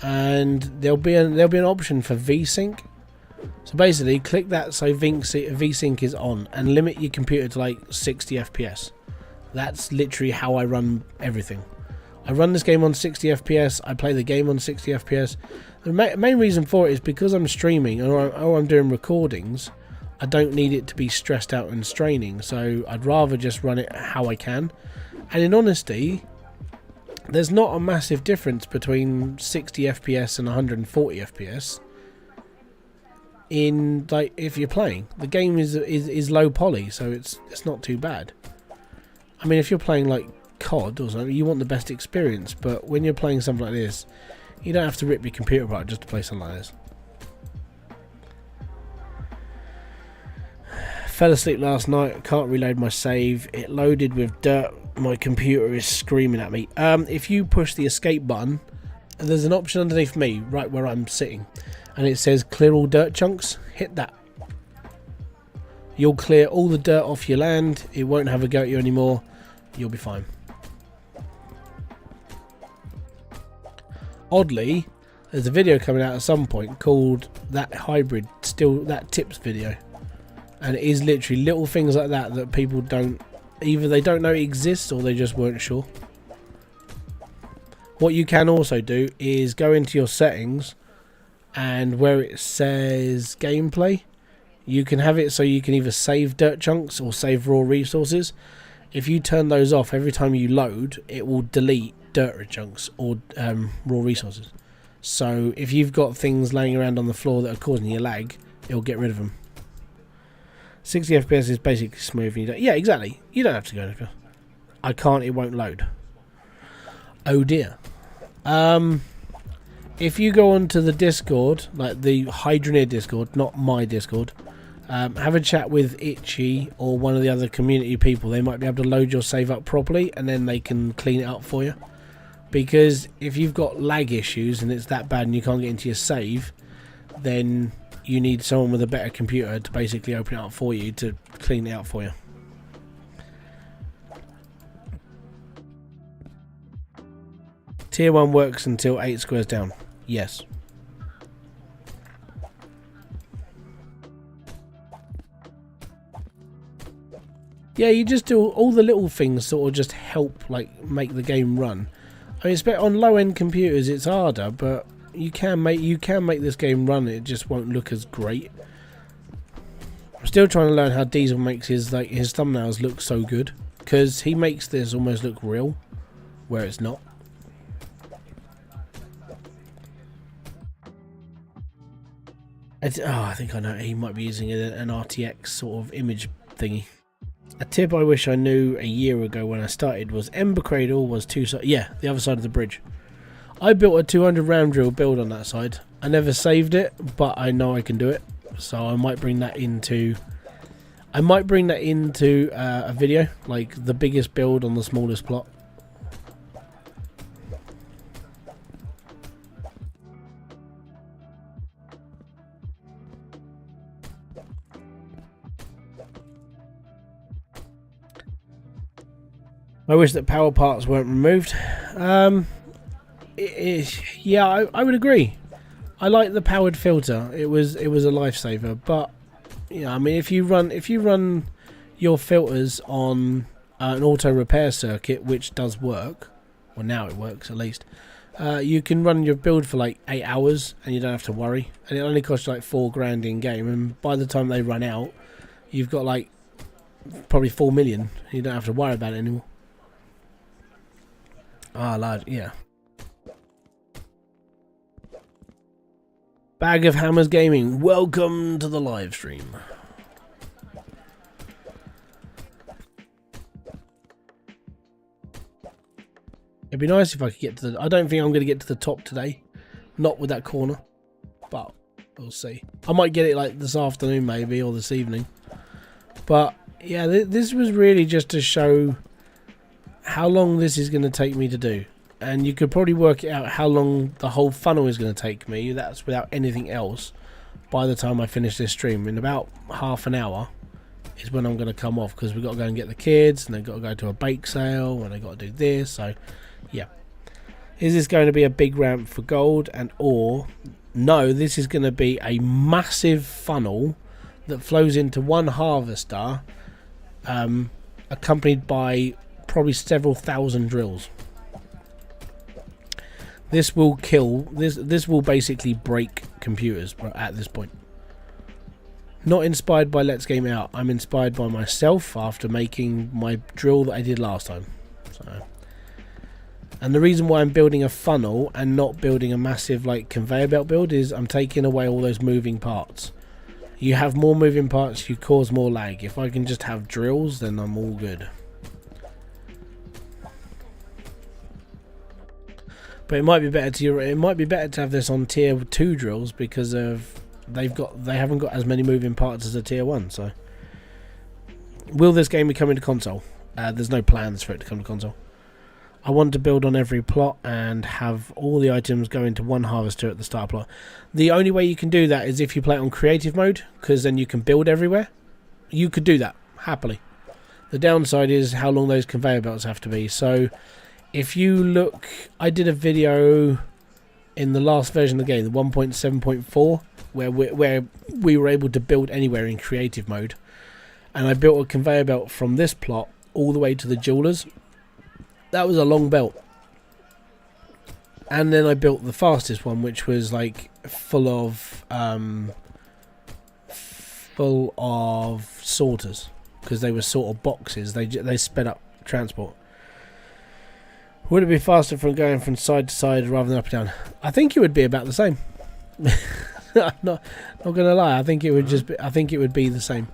and there'll be an option for VSync. So basically, click that so VSync is on, and limit your computer to like 60 FPS. That's literally how I run everything. I run this game on 60 FPS. I play the game on 60 FPS. The main reason for it is because I'm streaming or I'm doing recordings. I don't need it to be stressed out and straining, so I'd rather just run it how I can. And in honesty, there's not a massive difference between 60 FPS and 140 FPS. In like if you're playing, the game is low poly, so it's not too bad. I mean, if you're playing like COD or something, you want the best experience, but when you're playing something like this, you don't have to rip your computer apart just to play something like this. Fell asleep last night, can't reload my save. It loaded with dirt My computer is screaming at me. If you push the escape button, there's an option underneath me, right where I'm sitting, and it says clear all dirt chunks. Hit that. You'll clear all the dirt off your land. It won't have a go at you anymore. You'll be fine. Oddly, there's a video coming out at some point called that Hybridsteel, that tips video, and it is literally little things like that that people don't, either they don't know it exists or they just weren't sure. What you can also do is go into your settings, and where it says gameplay, you can have it so you can either save dirt chunks or save raw resources. If you turn those off, every time you load, it will delete dirt chunks or raw resources. So if you've got things laying around on the floor that are causing you lag, it'll get rid of them. 60 FPS is basically smooth. And you don't, yeah, exactly. You don't have to go anywhere. I can't. It won't load. Oh dear. If you go onto the Discord, like the Hydroneer Discord, not my Discord, have a chat with Itchy or one of the other community people. They might be able to load your save up properly, and then they can clean it up for you. Because if you've got lag issues and it's that bad and you can't get into your save, then you need someone with a better computer to basically open it up for you to clean it out for you. Tier 1 works until 8 squares down. Yes. Yeah, you just do all the little things sort of just help like make the game run. I mean, on low-end computers it's harder, but you can make this game run. It just won't look as great. I'm still trying to learn how Diesel makes his thumbnails look so good, because he makes this almost look real where it's not. I think I know. He might be using an RTX sort of image thingy. A tip I wish I knew a year ago when I started was Ember Cradle was the other side of the bridge. I built a 200 round drill build on that side. I never saved it, but I know I can do it, so I might bring that into a video, like the biggest build on the smallest plot. I wish that power parts weren't removed. Yeah, I would agree. I like the powered filter. It was a lifesaver. But yeah, I mean, if you run your filters on an auto repair circuit, which does work, well now it works at least. You can run your build for like 8 hours and you don't have to worry. And it only costs you like $4 in game. And by the time they run out, you've got like probably 4 million. You don't have to worry about it anymore. Ah, lad, yeah. Bag of Hammers Gaming, welcome to the live stream. It'd be nice if I could get to the... I don't think I'm going to get to the top today. Not with that corner. But we'll see. I might get it like this afternoon maybe, or this evening. But yeah, this was really just to show how long this is going to take me to do, and you could probably work it out how long the whole funnel is going to take me. That's without anything else. By the time I finish this stream, in about half an hour is when I'm going to come off, because we've got to go and get the kids, and they've got to go to a bake sale, and they've got to do this. So yeah, is this going to be a big ramp for gold? And or no, this is going to be a massive funnel that flows into one harvester, accompanied by probably several thousand drills. This will kill. This will basically break computers at this point. Not inspired by Let's Game Out. I'm inspired by myself after making my drill that I did last time. So, and the reason why I'm building a funnel and not building a massive like conveyor belt build is I'm taking away all those moving parts. You have more moving parts, you cause more lag. If I can just have drills, then I'm all good. But it might be better to have this on tier 2 drills, because of they haven't got as many moving parts as a tier 1. So will this game be coming to console? There's no plans for it to come to console. I want to build on every plot and have all the items go into one harvester at the start plot. The only way you can do that is if you play it on creative mode, because then you can build everywhere. You could do that happily. The downside is how long those conveyor belts have to be. So if you look, I did a video in the last version of the game, the 1.7.4, where we were able to build anywhere in creative mode, and I built a conveyor belt from this plot all the way to the jewelers. That was a long belt. And then I built the fastest one, which was like full of sorters, because they were sort of boxes. They sped up transport. Would it be faster from going from side to side rather than up and down? I think it would be about the same. I'm not gonna lie. I think it would just be. I think it would be the same.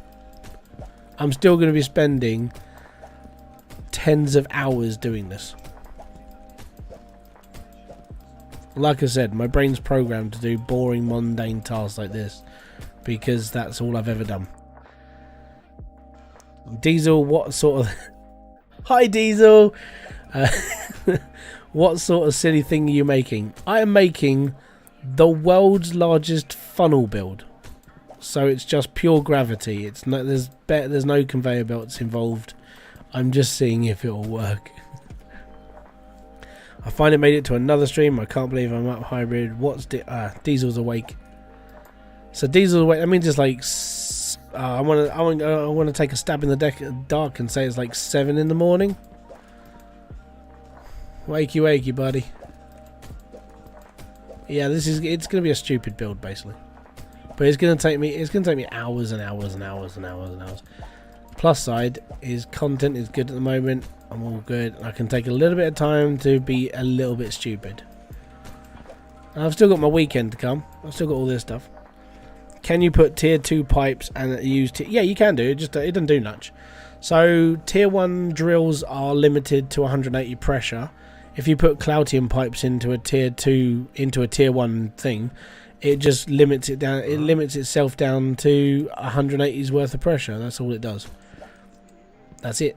I'm still going to be spending tens of hours doing this. Like I said, my brain's programmed to do boring, mundane tasks like this because that's all I've ever done. Diesel, what sort of... Hi, Diesel! What sort of silly thing are you making? I am making the world's largest funnel build. So it's just pure gravity. It's no, there's no conveyor belts involved. I'm just seeing if it will work. I finally made it to another stream. I can't believe I'm up hybrid. What's Diesel's awake? So Diesel's awake. That means it's like I want to take a stab in the dark and say it's like 7 in the morning. Wakey, wakey, buddy. Yeah, it's going to be a stupid build basically. But it's going to take me hours and hours and hours and hours and hours. Plus side is content is good at the moment. I'm all good. I can take a little bit of time to be a little bit stupid. And I've still got my weekend to come. I've still got all this stuff. Can you put tier 2 pipes and use yeah, you can do it. Just it doesn't do much. So tier 1 drills are limited to 180 pressure. If you put Cloutium pipes into a tier 2 into a tier 1 thing, it just limits it down. It limits itself down to 180's worth of pressure. That's all it does. That's it.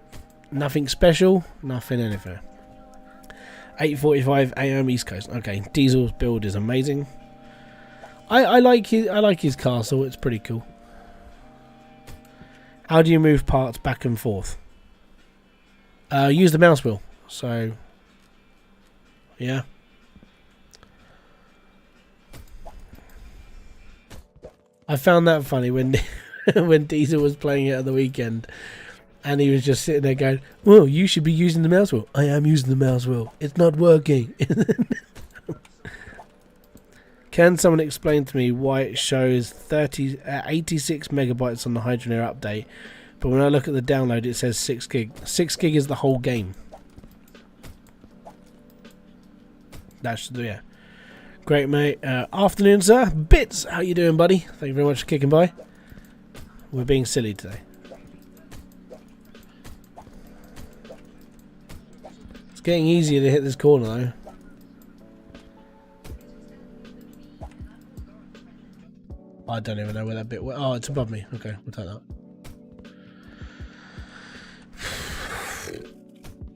Nothing special. Nothing anything. 8:45 AM East Coast. Okay, Diesel's build is amazing. I like his castle. It's pretty cool. How do you move parts back and forth? Use the mouse wheel. So yeah. I found that funny when when Diesel was playing it at the weekend, and he was just sitting there going, "Well, you should be using the mouse wheel." I am using the mouse wheel. It's not working. Can someone explain to me why it shows 86 megabytes on the hydroneer update, but when I look at the download, it says 6 gig. 6 gig is the whole game. That's yeah. Great, mate. Afternoon, sir. Bits, how you doing, buddy? Thank you very much for kicking by. We're being silly today. It's getting easier to hit this corner, though. I don't even know where that bit went. Oh, it's above me. Okay, we'll take that.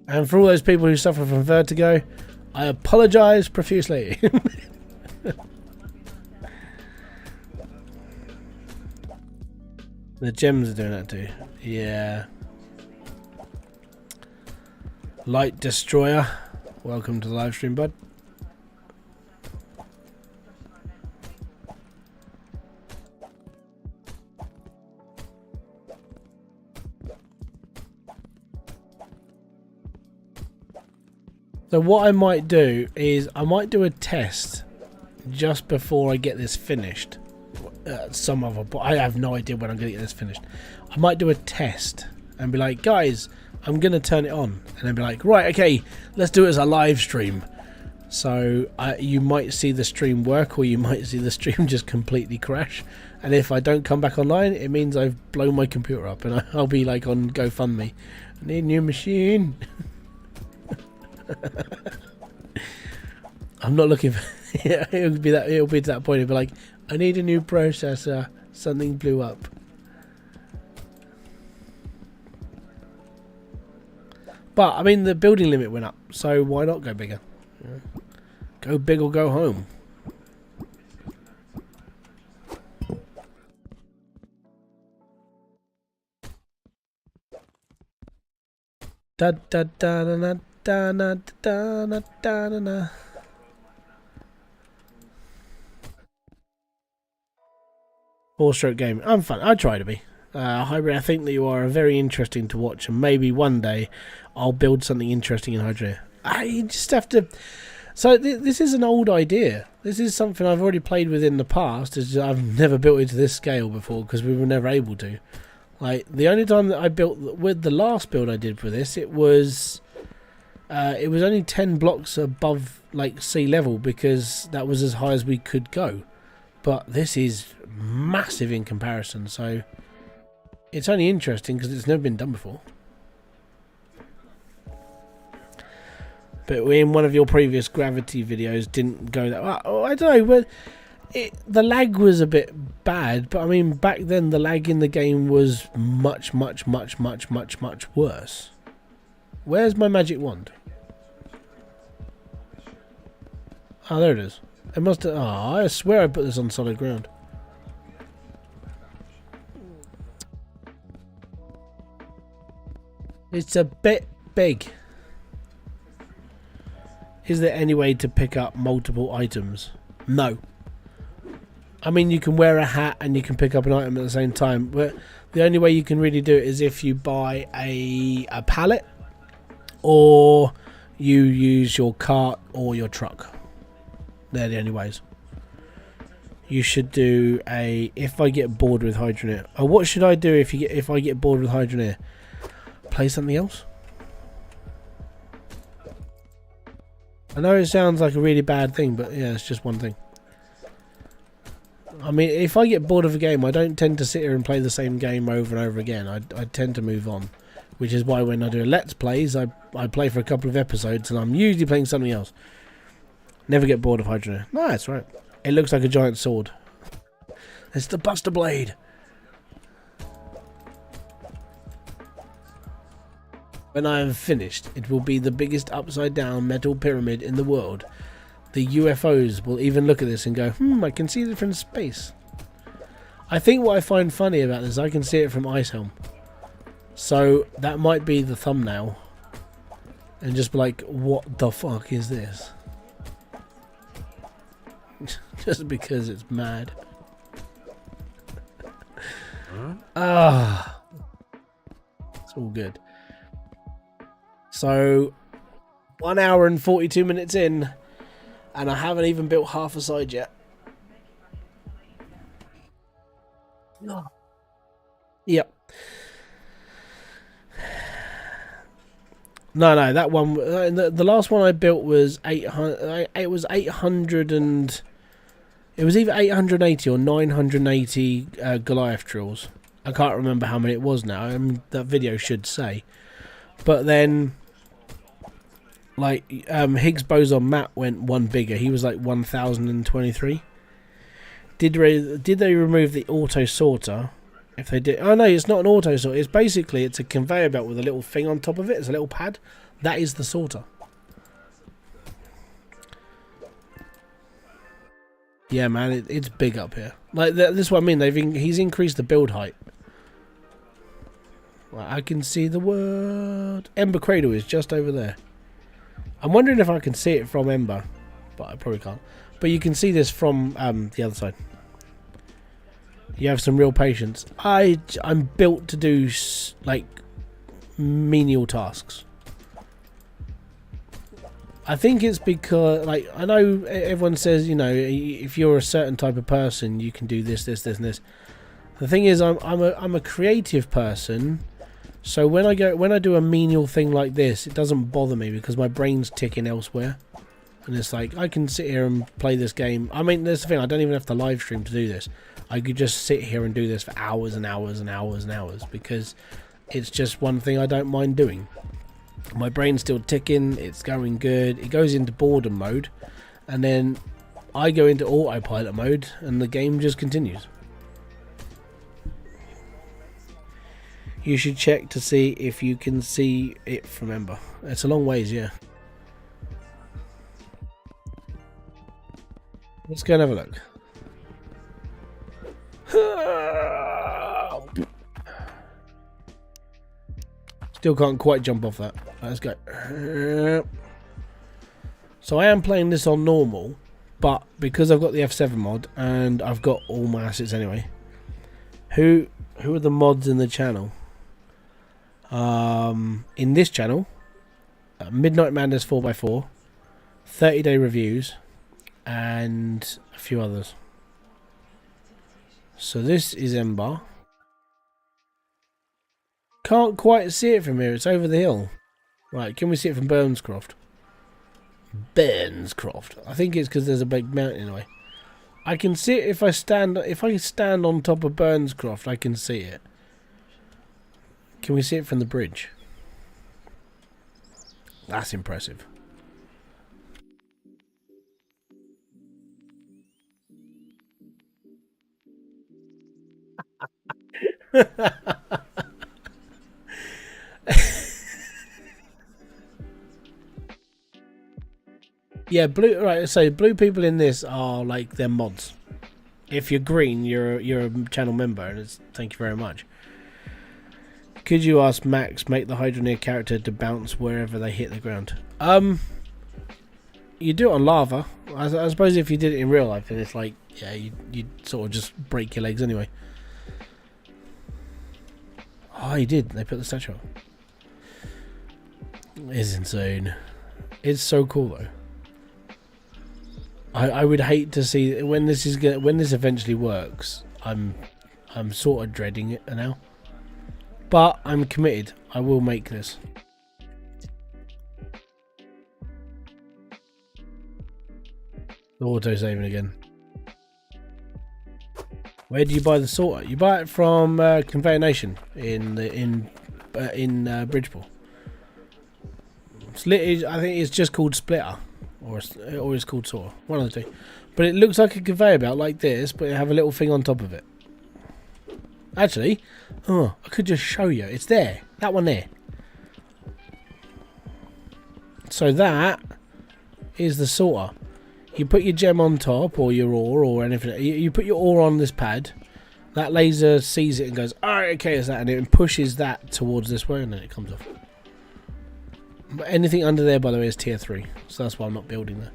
And for all those people who suffer from vertigo, I apologise profusely. The gems are doing that too. Yeah. Light Destroyer, welcome to the live stream, bud. So what I might do is I might do a test just before I get this finished. But I have no idea when I'm going to get this finished. I might do a test and be like, guys, I'm going to turn it on, and then be like, right, okay, let's do it as a live stream. So you might see the stream work, or you might see the stream just completely crash. And if I don't come back online, it means I've blown my computer up, and I'll be like on GoFundMe. I need a new machine. I'm not looking for it'll be to that point. It'll be like, I need a new processor, something blew up. But I mean, the building limit went up, so why not go bigger? Yeah. Go big or go home. Da da da da da da da da da da da. Four-stroke game. I'm fun. I try to be. Hybrid, I think that you are very interesting to watch, and maybe one day I'll build something interesting in Hydroneer. I just have to. So this is an old idea. This is something I've already played with in the past. I've never built it to this scale before because we were never able to. Like the only time that I built with the last build I did for this, it was only 10 blocks above like sea level because that was as high as we could go. But this is massive in comparison, so it's only interesting because it's never been done before. But in one of your previous gravity videos didn't go that well. Oh, I don't know, but the lag was a bit bad. But I mean, back then the lag in the game was much worse. Where's my magic wand? Oh, there it is. It must have. Oh, I swear I put this on solid ground. It's a bit big. Is there any way to pick up multiple items? No. I mean, you can wear a hat and you can pick up an item at the same time, but the only way you can really do it is if you buy a pallet or you use your cart or your truck. They're the only ways. You should do a. If I get bored with Hydroneer, or what should I do if I get bored with Hydroneer? Play something else. I know it sounds like a really bad thing, but yeah, it's just one thing. I mean, if I get bored of a game, I don't tend to sit here and play the same game over and over again. I tend to move on, which is why when I do a Let's Plays, I play for a couple of episodes and I'm usually playing something else. Never get bored of Hydroneer. No, that's right. It looks like a giant sword. It's the Buster Blade. When I am finished, it will be the biggest upside-down metal pyramid in the world. The UFOs will even look at this and go, I can see it from space. I think what I find funny about this, I can see it from Icehelm. So that might be the thumbnail. And just be like, what the fuck is this? Just because it's mad. Ah, it's all good. So 1 hour and 42 minutes in, and I haven't even built half a side yet. Oh. Yep. No, that one. The last one I built was 800. It was 800 and. It was either 880 or 980 Goliath drills. I can't remember how many it was now. I mean, that video should say. But then, like, Higgs boson Matt went one bigger. He was like 1023. Did they remove the auto sorter? If they did, oh no, it's not an auto sorter. It's basically a conveyor belt with a little thing on top of it. It's a little pad. That is the sorter. Yeah, man, it's big up here. Like this is what I mean. He's increased the build height. Well, I can see the word. Ember Cradle is just over there. I'm wondering if I can see it from Ember, but I probably can't. But you can see this from the other side. You have some real patience. I'm built to do like menial tasks. I think it's because, like, I know everyone says, you know, if you're a certain type of person, you can do this, and this. The thing is, I'm a creative person, so when I do a menial thing like this, it doesn't bother me because my brain's ticking elsewhere, and it's like I can sit here and play this game. I mean, there's the thing, I don't even have to live stream to do this. I could just sit here and do this for hours and hours and hours and hours because it's just one thing I don't mind doing. My brain's still ticking, it's going good. It goes into boredom mode, and then I go into autopilot mode, and the game just continues. You should check to see if you can see it from Ember. It's a long ways, yeah. Let's go and have a look. Still can't quite jump off that. Let's go. So I am playing this on normal, but because I've got the F7 mod and I've got all my assets anyway. Who are the mods in the channel? In this channel, Midnight Madness 4x4, 30-day reviews, and a few others. So this is Ember. Can't quite see it from here. It's over the hill. Right, can we see it from Burnscroft? Burnscroft. I think it's because there's a big mountain in the way. I can see it if I stand. If I stand on top of Burnscroft, I can see it. Can we see it from the bridge? That's impressive. Yeah, blue. Right, so blue people in this are like they're mods. If you're green, you're a channel member, and it's thank you very much. Could you ask Max make the hydroneer character to bounce wherever they hit the ground? You do it on lava. I suppose if you did it in real life, then it's like, yeah, you'd sort of just break your legs anyway. Oh, he did. They put the statue up. It's insane. It's so cool though. I would hate to see when this eventually works. I'm sort of dreading it now, but I'm committed. I will make this. Auto saving again. Where do you buy the sorter? You buy it from Conveyor Nation in Bridgeport. I think it's just called Splitter, or it's called sorter. One of the two. But it looks like a conveyor belt like this, but it have a little thing on top of it. Actually, I could just show you. It's there. That one there. So that is the sorter. You put your gem on top, or your ore, or anything. You put your ore on this pad. That laser sees it and goes, "Alright, okay, it's that," and it pushes that towards this way, and then it comes off. But anything under there, by the way, is tier 3, so that's why I'm not building there.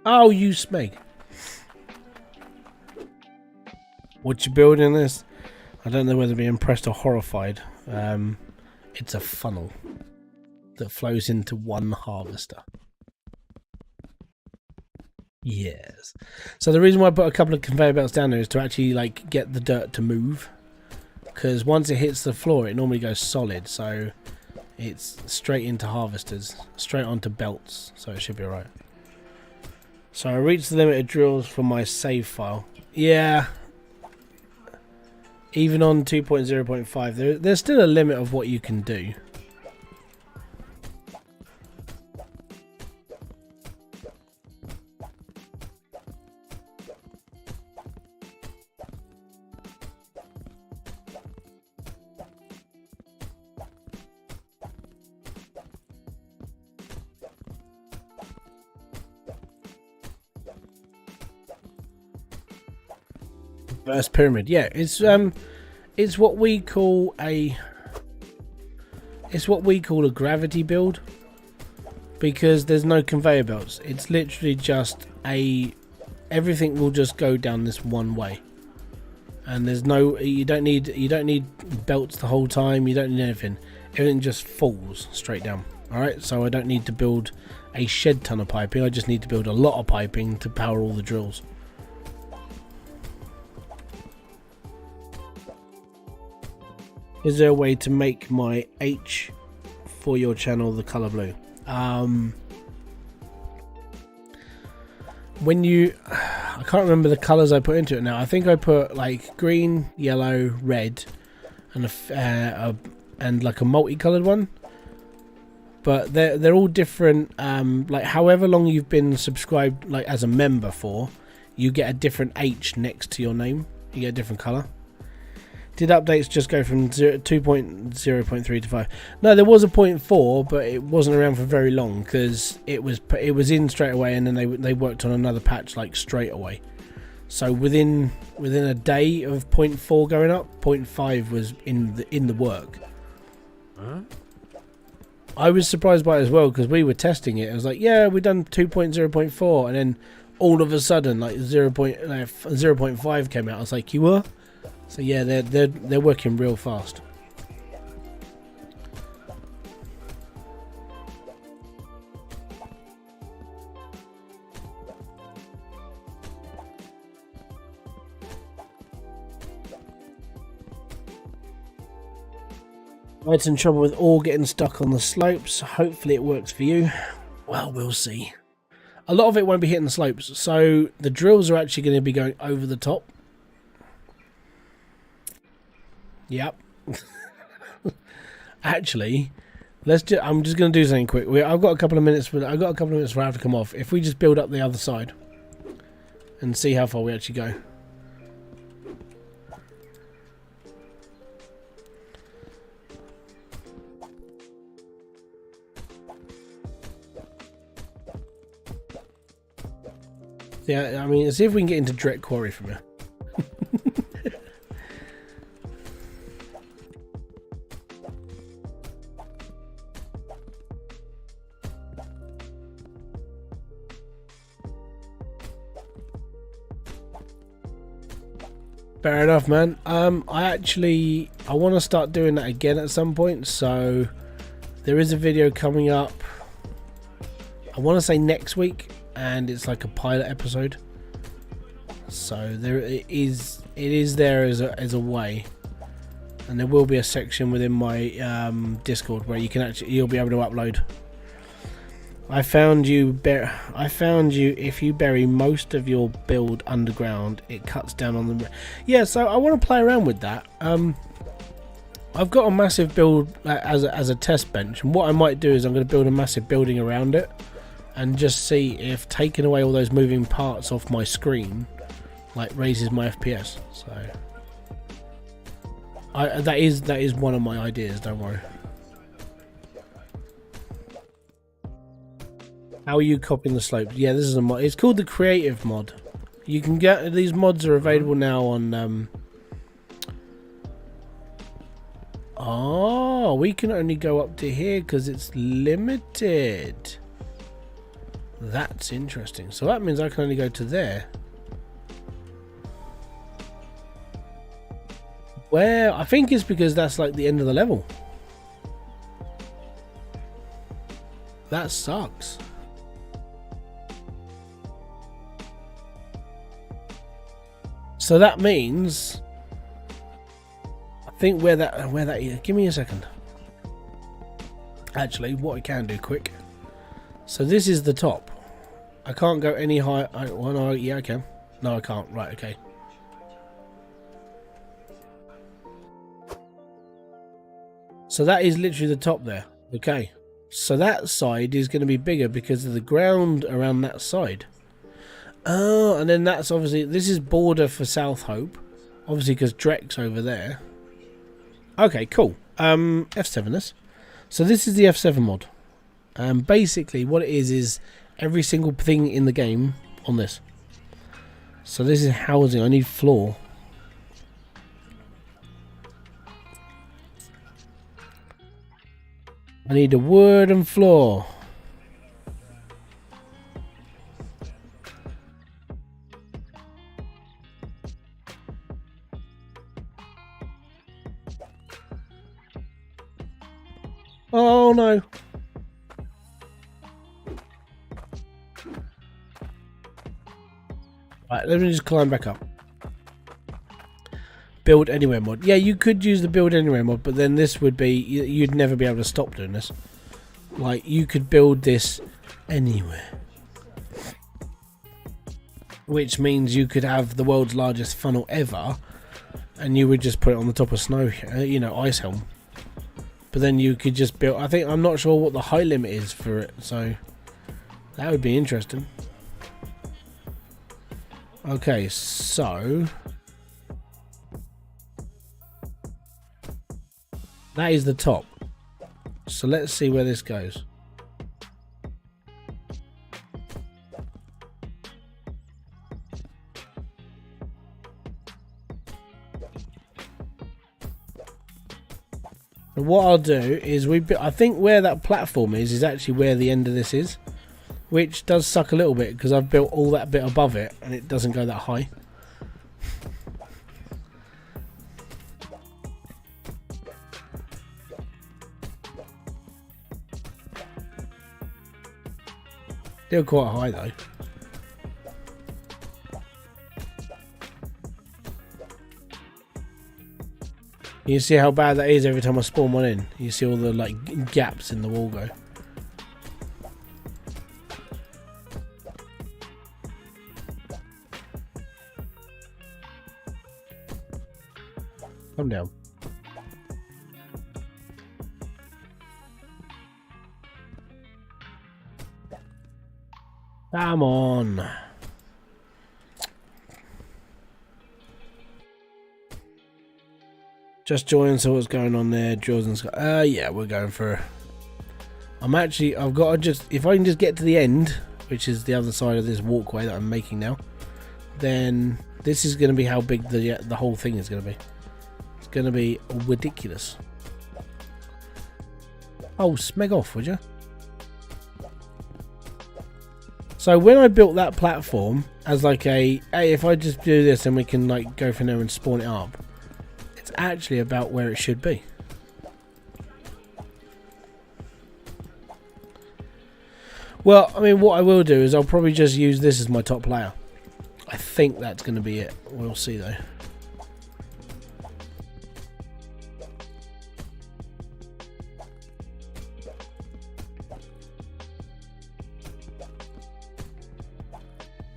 Oh, you smeg. What you building this? I don't know whether to be impressed or horrified. It's a funnel that flows into one harvester. Yes. So the reason why I put a couple of conveyor belts down there is to actually like get the dirt to move. Because once it hits the floor, it normally goes solid. So it's straight into harvesters, straight onto belts. So it should be alright. So I reached the limit of drills from my save file. Yeah. Even on 2.0.5, there's still a limit of what you can do. First pyramid, yeah, it's what we call a gravity build, because there's no conveyor belts. It's literally just everything will just go down this one way, and there's no you don't need belts the whole time. You don't need anything. Everything just falls straight down. All right, so I don't need to build a shed ton of piping. I just need to build a lot of piping to power all the drills. Is there a way to make my H for your channel the color blue? When you, I can't remember the colors I put into it now. I think I put like green, yellow, red, and and like a multicolored one. But they're all different. Like however long you've been subscribed, like as a member for, you get a different H next to your name. You get a different color. Did updates just go from 2.0.3 to 5? No, there was a 0.4, but it wasn't around for very long because it was in straight away, and then they worked on another patch like straight away. So within a day of 0.4 going up, 0.5 was in the work. Huh? I was surprised by it as well because we were testing it. I was like, yeah, we've done 2.0.4, and then all of a sudden like 0.5 came out. I was like, you were? So yeah, they're working real fast. I had some trouble with ore getting stuck on the slopes. Hopefully it works for you. Well, we'll see. A lot of it won't be hitting the slopes, so the drills are actually going to be going over the top. Yep. Actually, I'm just going to do something quick. I've got a couple of minutes, but I've got a couple of minutes for I have to come off. If we just build up the other side and see how far we actually go. Yeah, I mean, let's see if we can get into Direct Quarry from here. Fair enough, man. I want to start doing that again at some point, so there is a video coming up, I want to say next week, and it's like a pilot episode, so it is there as a way, and there will be a section within my Discord where you'll be able to upload. I found you if you bury most of your build underground, it cuts down on the... Yeah, so I want to play around with that. I've got a massive build as a test bench, and what I might do is I'm going to build a massive building around it and just see if taking away all those moving parts off my screen like raises my FPS. So that is one of my ideas, don't worry. How are you copying the slopes? Yeah, this is a mod. It's called the Creative mod. You can get these mods are available now on. Oh, we can only go up to here because it's limited. That's interesting. So that means I can only go to there. Where I think it's because that's like the end of the level. That sucks. So that means I think where that is. Give me a second. Actually, what I can do quick. So this is the top. I can't go any higher. Well, no, yeah, I can. No, I can't. Right, okay. So that is literally the top there. Okay. So that side is going to be bigger because of the ground around that side. Oh, and then that's obviously, this is border for South Hope, obviously because Drek's over there. Okay, cool. F7 this. So this is the F7 mod. Basically what it is every single thing in the game on this. So this is housing. I need floor. I need a wood and floor. Oh no. Right, let me just climb back up. Build anywhere mod. Yeah, you could use the build anywhere mod, but then this would be, you'd never be able to stop doing this. Like, you could build this anywhere. Which means you could have the world's largest funnel ever, and you would just put it on the top of snow, ice helm. But then you could just build. I think I'm not sure what the height limit is for it, so that would be interesting. Okay, so that is the top. So let's see where this goes. And what I'll do is I think where that platform is actually where the end of this is, which does suck a little bit because I've built all that bit above it and it doesn't go that high. Still quite high though. You see how bad that is every time I spawn one in. You see all the like gaps in the wall go. Come down. Come on. Just join, so what's going on there? Drills and sky. Yeah, we're going for. I've got to just, if I can just get to the end, which is the other side of this walkway that I'm making now, then this is going to be how big the whole thing is going to be. It's going to be ridiculous. Oh, smeg off, would you? So when I built that platform as like hey, if I just do this, then we can like go from there and spawn it up. It's actually about where it should be. Well, I mean, what I will do is I'll probably just use this as my top layer. I think that's going to be it. We'll see though.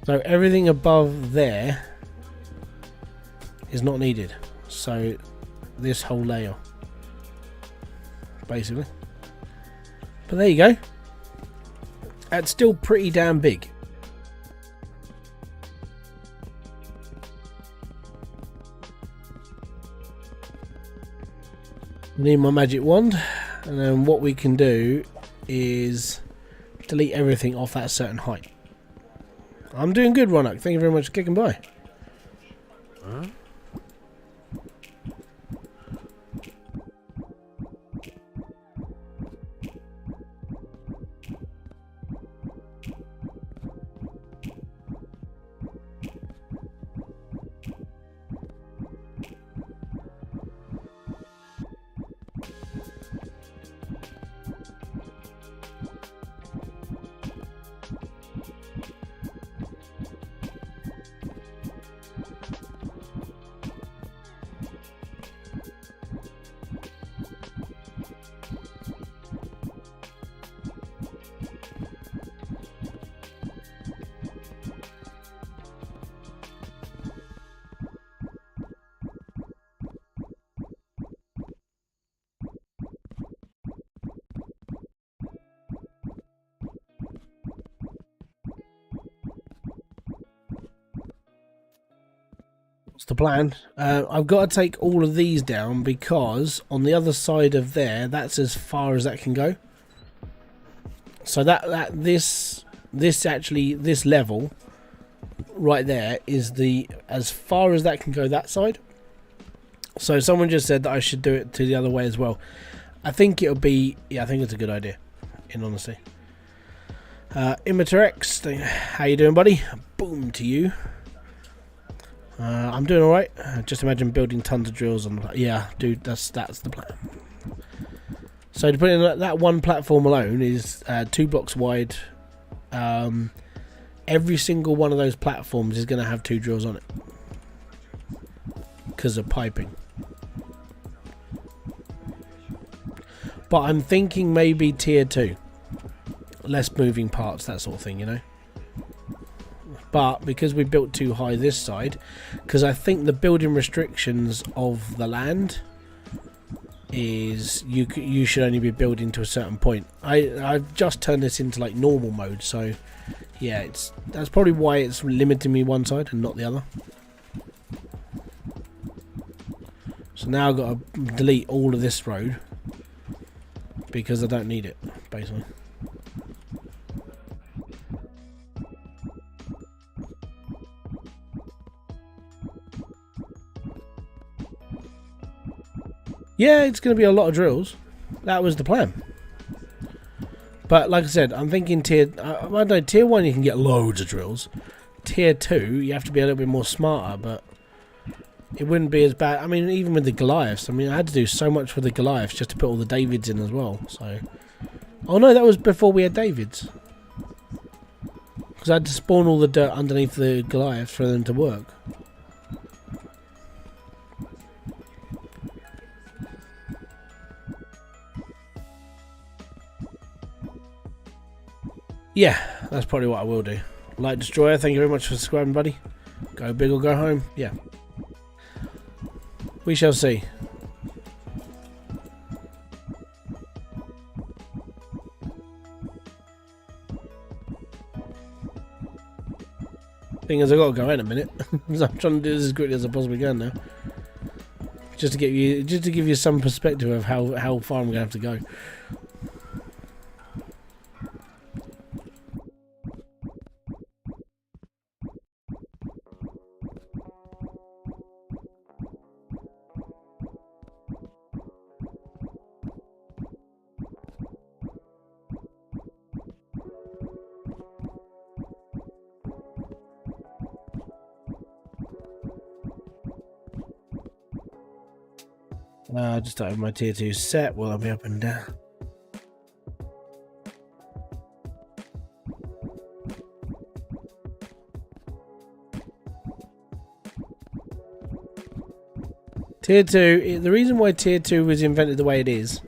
So everything above there is not needed. So this whole layer, basically. But there you go. That's still pretty damn big. I need my magic wand, and then what we can do is delete everything off that certain height. I'm doing good, Ronak. Thank you very much for kicking by. Huh? The plan. I've got to take all of these down because on the other side of there, that's as far as that can go. So this level right there is as far as that can go, that side. So someone just said that I should do it to the other way as well. I think it'll be, yeah, I think it's a good idea, in honesty. Immature X, how you doing, buddy? Boom to you. I'm doing alright. Just imagine building tons of drills on the yeah, dude, that's the plan. So to put in that one platform alone is 2 blocks wide. Every single one of those platforms is going to have 2 drills on it because of piping. But I'm thinking maybe tier 2, less moving parts, that sort of thing, you know. But because we built too high this side, because I think the building restrictions of the land is you should only be building to a certain point. I've just turned this into like normal mode, so yeah, that's probably why it's limiting me one side and not the other. So now I've got to delete all of this road because I don't need it, basically. Yeah, it's going to be a lot of drills. That was the plan. But like I said, I'm thinking tier 1 you can get loads of drills. Tier 2 you have to be a little bit more smarter, but it wouldn't be as bad. I mean, even with the Goliaths, I mean, I had to do so much for the Goliaths just to put all the Davids in as well. So, oh no, that was before we had Davids. Because I had to spawn all the dirt underneath the Goliaths for them to work. Yeah, that's probably what I will do. Light Destroyer, thank you very much for subscribing, buddy. Go big or go home. Yeah. We shall see. Thing is, I gotta go in a minute. So I'm trying to do this as quickly as I possibly can now. Just to give you some perspective of how far I'm gonna have to go. Just have my tier 2 set while I'll be up and down. Tier 2, the reason why tier 2 was invented the way it is,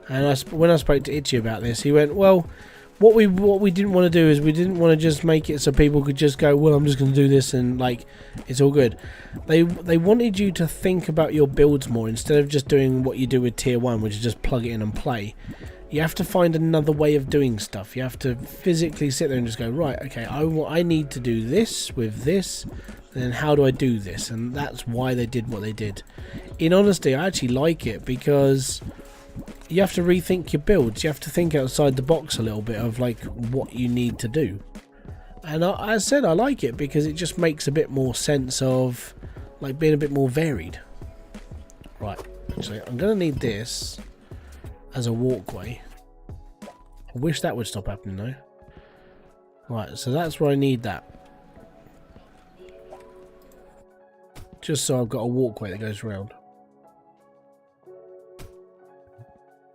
and when I spoke to Itchy about this, he went, well, what we didn't want to do is we didn't want to just make it so people could just go, well, I'm just going to do this and like it's all good. They wanted you to think about your builds more instead of just doing what you do with tier 1, which is just plug it in and play. You have to find another way of doing stuff. You have to physically sit there and just go, right, okay, I need to do this with this, and then how do I do this? And that's why they did what they did. In honesty, I actually like it because you have to rethink your builds. You have to think outside the box a little bit of like what you need to do. And I said I like it because it just makes a bit more sense of like being a bit more varied. Right, actually I'm going to need this as a walkway. I wish that would stop happening though. Right, so that's where I need that. Just so I've got a walkway that goes around.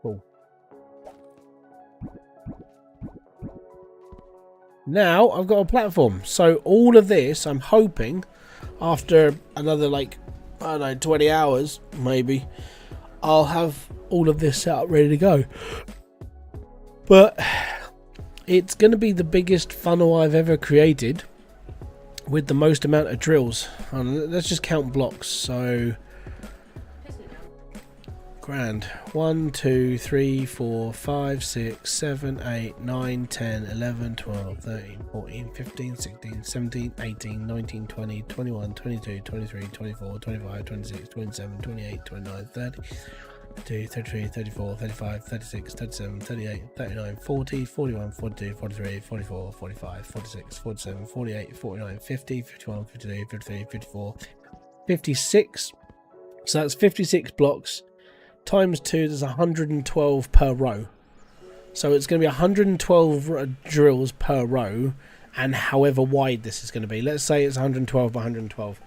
Cool. Now I've got a platform. So all of this, I'm hoping, after another like, I don't know, 20 hours maybe, I'll have all of this set up ready to go. But it's going to be the biggest funnel I've ever created with the most amount of drills. Let's just count blocks. So grand. 1, 2, 3, 4, 5, 6, 7, 8, 9, 10, 11, 12, 13, 14, 15, 16, 17, 18, 19, 20, 21, 22, 23, 24, 25, 26, 27, 28, 29, 30, 32, 33, 34, 35, 36, 37, 38, 39, 40, 41, 42, 43, 44, 45, 46, 47, 48, 49, 50, 51, 52, 53, 54, 56. So that's 56 blocks. Times 2, there's 112 per row. So it's going to be 112 drills per row, and however wide this is going to be. Let's say it's 112 by 112.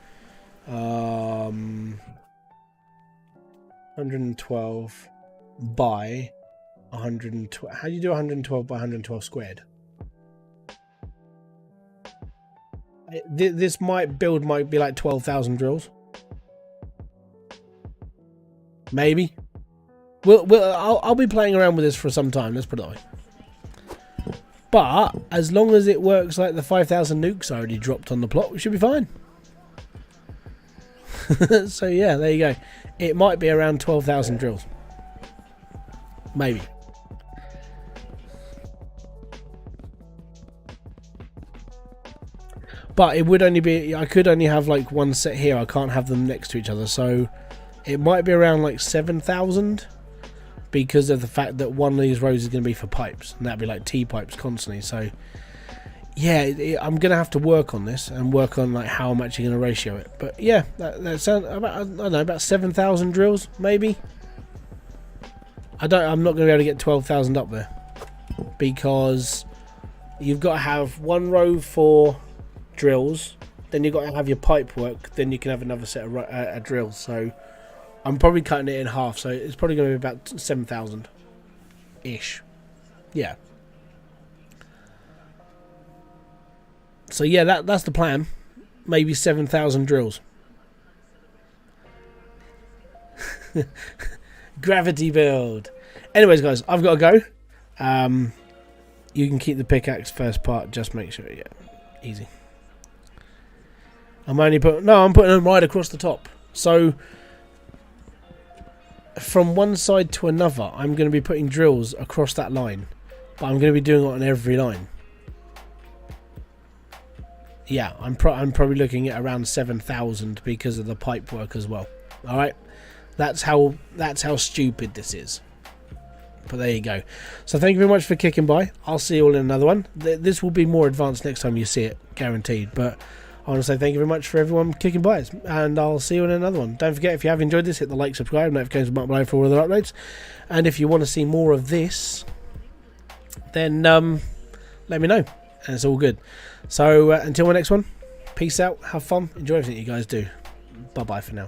112 by 112. How do you do 112 by 112 squared? This might be like 12,000 drills. Maybe. I'll be playing around with this for some time, let's put it that way. But as long as it works like the 5,000 nukes I already dropped on the plot, we should be fine. So yeah, there you go. It might be around 12,000 drills. Maybe. But it would only be, I could only have like one set here. I can't have them next to each other. So it might be around like 7,000 because of the fact that one of these rows is going to be for pipes. And that'd be like T-pipes constantly. So yeah, I'm going to have to work on this and work on like how I'm actually going to ratio it. But yeah, that sounds about, I don't know, about 7,000 drills maybe. I'm not going to be able to get 12,000 up there because you've got to have one row for drills, then you've got to have your pipe work, then you can have another set of drills. So I'm probably cutting it in half, so it's probably going to be about 7,000 ish. Yeah. So yeah, that's the plan. Maybe 7,000 drills. Gravity build. Anyways, guys, I've got to go. You can keep the pickaxe first part. Just make sure. Yeah, easy. I'm putting them right across the top. So from one side to another, I'm going to be putting drills across that line, but I'm going to be doing it on every line. Yeah, I'm probably looking at around 7,000 because of the pipe work as well. All right, that's how stupid this is. But there you go. So thank you very much for kicking by. I'll see you all in another one. This will be more advanced next time you see it, guaranteed. But I want to say thank you very much for everyone kicking by, and I'll see you in another one. Don't forget, if you have enjoyed this, hit the like, subscribe, notifications button below for all other uploads. And if you want to see more of this, then let me know, and it's all good. So until my next one, peace out, have fun, enjoy everything you guys do. Bye bye for now.